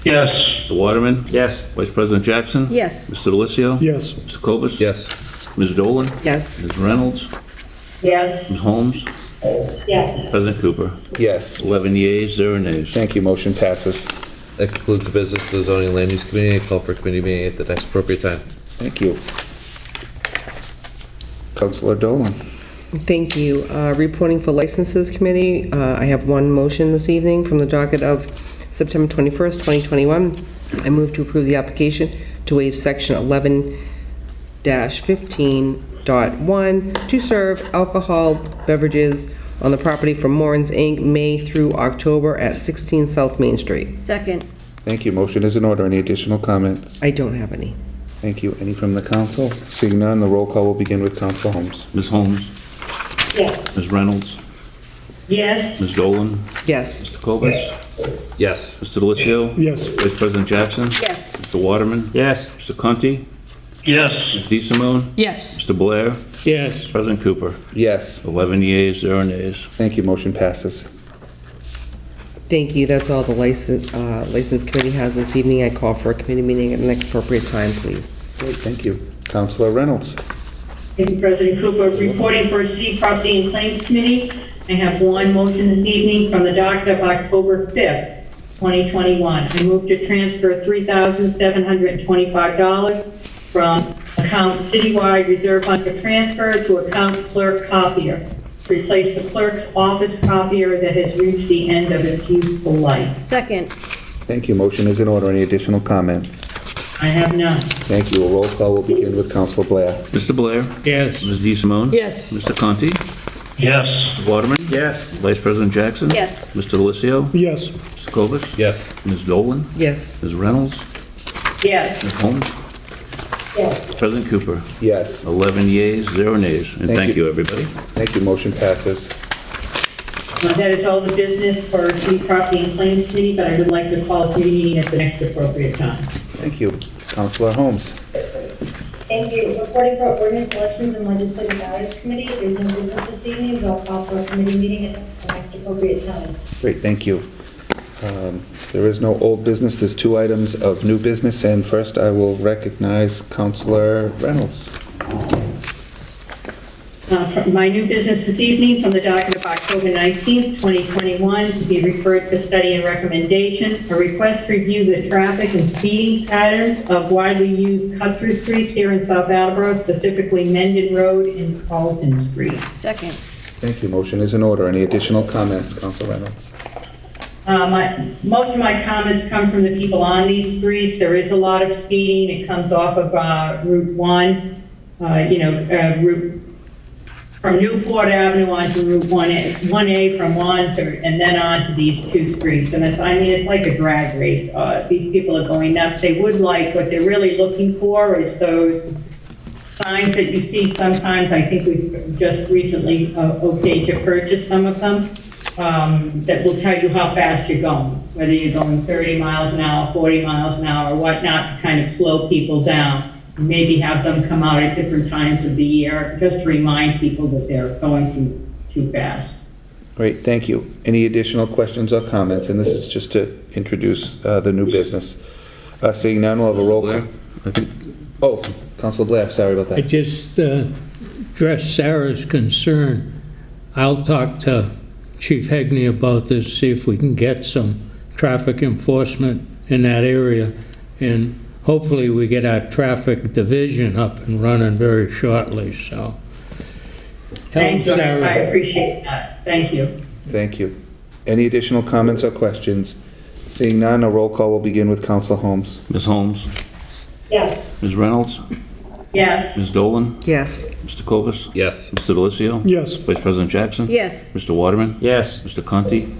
Yes. Mr. Waterman? Yes. Vice President Jackson? Yes. Mr. Delissio? Yes. Mr. Cobus? Yes. Ms. Dolan? Yes. Ms. Reynolds? Yes. Ms. Holmes? Yes. President Cooper? Yes. 11 yeas, 0 nays. Thank you. Motion passes. That concludes the business for the Zoning and Land Use Committee. I call for a committee meeting at the next appropriate time. Thank you. Councilor Dolan. Thank you. Reporting for Licenses Committee, I have one motion this evening from the docket of September 21st, 2021. I move to approve the application to waive Section 11-15.1 to serve alcohol beverages on the property from Morin's Inc., May through October at 16 South Main Street. Second. Thank you. Motion is in order. Any additional comments? I don't have any. Thank you. Any from the council? Seeing none, the roll call will begin with Council Holmes. Ms. Holmes? Yes. Ms. Reynolds? Yes. Ms. Dolan? Yes. Mr. Cobus? Yes. Mr. Delissio? Yes. Vice President Jackson? Yes. Mr. Waterman? Yes. Mr. Conti? Yes. Ms. DeSimone? Yes. Mr. Blair? Yes. President Cooper? Yes. 11 yeas, 0 nays. Thank you. Motion passes. Thank you. That's all the license committee has this evening. I call for a committee meeting at the next appropriate time, please. Great, thank you. Councilor Reynolds. Thank you, President Cooper. Reporting for City Property and Claims Committee, I have one motion this evening from the docket of October 5th, 2021. I move to transfer $3,725 from account Citywide Reserve Fund for transfer to account clerk copier. Replace the clerk's office copier that has reached the end of its useful life. Second. Thank you. Motion is in order. Any additional comments? I have none. Thank you. A roll call will begin with Council Blair. Mr. Blair? Yes. Ms. DeSimone? Yes. Mr. Conti? Yes. Mr. Waterman? Yes. Vice President Jackson? Yes. Mr. Delicio? Yes. Mr. Cobus? Yes. Ms. Dolan? Yes. Ms. Reynolds? Yes. Ms. Holmes? Yes. President Cooper? Yes. 11 yeas, 0 nays. And thank you, everybody. Thank you. Motion passes. That is all the business for the Property and Claims Committee, but I would like to call a committee meeting at the next appropriate time. Thank you. Councilor Holmes. Thank you. Reporting for Ordinance, Elections, and Legislative Matters Committee. There's no business this evening, so I'll call for a committee meeting at the next appropriate time. Great, thank you. There is no old business. There's 2 items of new business, and first I will recognize Councilor Reynolds. My new business this evening from the docket of October 19th, 2021, to be referred for study and recommendation, a request to review the traffic and speeding patterns of widely used cut-through streets here in South Attleboro, specifically Mendon Road and Carlton Street. Second. Thank you. Motion is in order. Any additional comments, Councilor Reynolds? Most of my comments come from the people on these streets. There is a lot of speeding. It comes off of Route 1, from Newport Avenue onto Route 1A from and then on to these 2 streets. And it's like a drag race. These people are going nuts. They would like, what they're really looking for is those signs that you see sometimes. I think we've just recently okayed to purchase some of them. That will tell you how fast you're going, whether you're going 30 miles an hour, 40 miles an hour, or whatnot, to kind of slow people down. Maybe have them come out at different times of the year, just to remind people that they're going too fast. Great, thank you. Any additional questions or comments? And this is just to introduce the new business. Seeing none, we'll have a roll call. Oh, Councilor Blair, sorry about I that. just addressed Sarah's concern. I'll talk to Chief Hegney about this, see if we can get some traffic enforcement in that area, and hopefully we get our traffic division up and running very shortly, so. Thank you, I appreciate that. Thank you. Thank you. Any additional comments or questions? Seeing none, a roll call will begin with Councilor Holmes. Ms. Holmes? Yes. Ms. Reynolds? Yes. Ms. Dolan? Yes. Mr. Cobus? Yes. Mr. Delicio? Yes. Vice President Jackson? Yes. Mr. Waterman? Yes. Mr. Conti?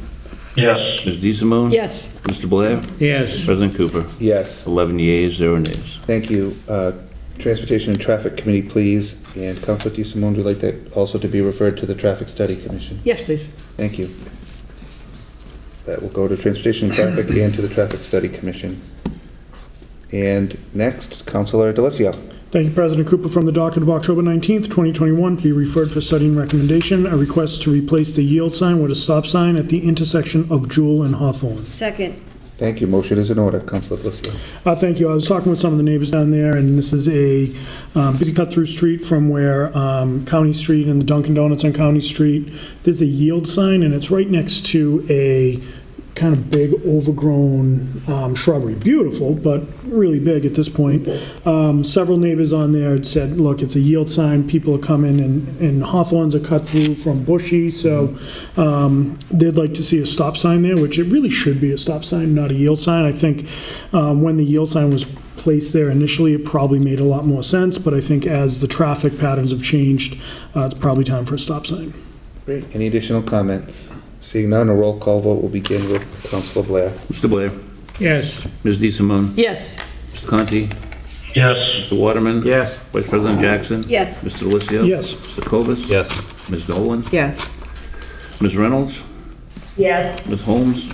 Yes. Ms. DeSimone? Yes. Mr. Blair? Yes. President Cooper? Yes. 11 yeas, 0 nays. Thank you. Transportation and Traffic Committee, please. And Councilor DeSimone, would you like that also to be referred to the Traffic Study Commission? Yes, please. Thank you. That will go to Transportation and Traffic and to the Traffic Study Commission. And next, Councilor Delicio. Thank you, President Cooper. From the docket of October 19th, 2021, to be referred for study and recommendation, a request to replace the yield sign with a stop sign at the intersection of Jewel and Hawthorne. Second. Thank you. Motion is in order. Councilor Delicio. Thank you. I was talking with some of the neighbors down there, and this is a busy cut-through street from where County Street and the Dunkin' Donuts on County Street. There's a yield sign, and it's right next to a kind of big overgrown shrubbery. Beautiful, but really big at this point. Several neighbors on there had said, look, it's a yield sign. People are coming, and Hawthorns are cut through from Bushy, so they'd like to see a stop sign there, which it really should be a stop sign, not a yield sign. I think when the yield sign was placed there initially, it probably made a lot more sense, but I think as the traffic patterns have changed, it's probably time for a stop sign. Great. Any additional comments? Seeing none, a roll call vote will begin with Councilor Blair. Mr. Blair? Yes. Ms. DeSimone? Yes. Mr. Conti? Yes. Mr. Waterman? Yes. Vice President Jackson? Yes. Mr. Delicio? Yes. Mr. Cobus? Yes. Ms. Dolan? Yes. Ms. Reynolds? Yes. Ms. Holmes?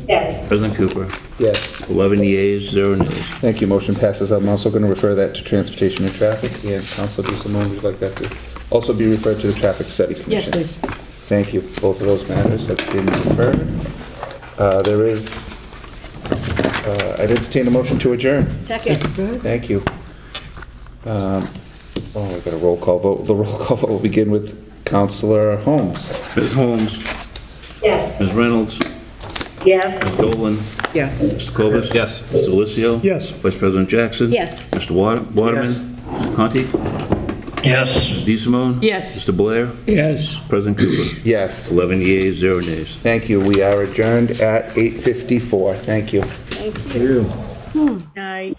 Yes. President Cooper? Yes. 11 yeas, 0 nays. Thank you. Motion passes. I'm also going to refer that to Transportation and Traffic. And Councilor DeSimone, would you like that to also be referred to the Traffic Study Commission? Yes, please. Thank you. Both of those matters have been referred. I'd entertain a motion to adjourn. Second. Thank you. I got a roll call vote. The roll call vote will begin with Councilor Holmes. Ms. Holmes? Yes. Ms. Reynolds? Yes. Ms. Dolan? Yes. Mr. Cobus? Yes. Mr. Delicio? Yes. Vice President Jackson? Yes. Mr. Waterman? Yes. Mr. Conti? Yes. Ms. DeSimone? Yes. Mr. Blair? Yes. President Cooper? Yes. 11 yeas, 0 nays. Thank you. We are adjourned at 8:54. Thank you. Thank you. Night.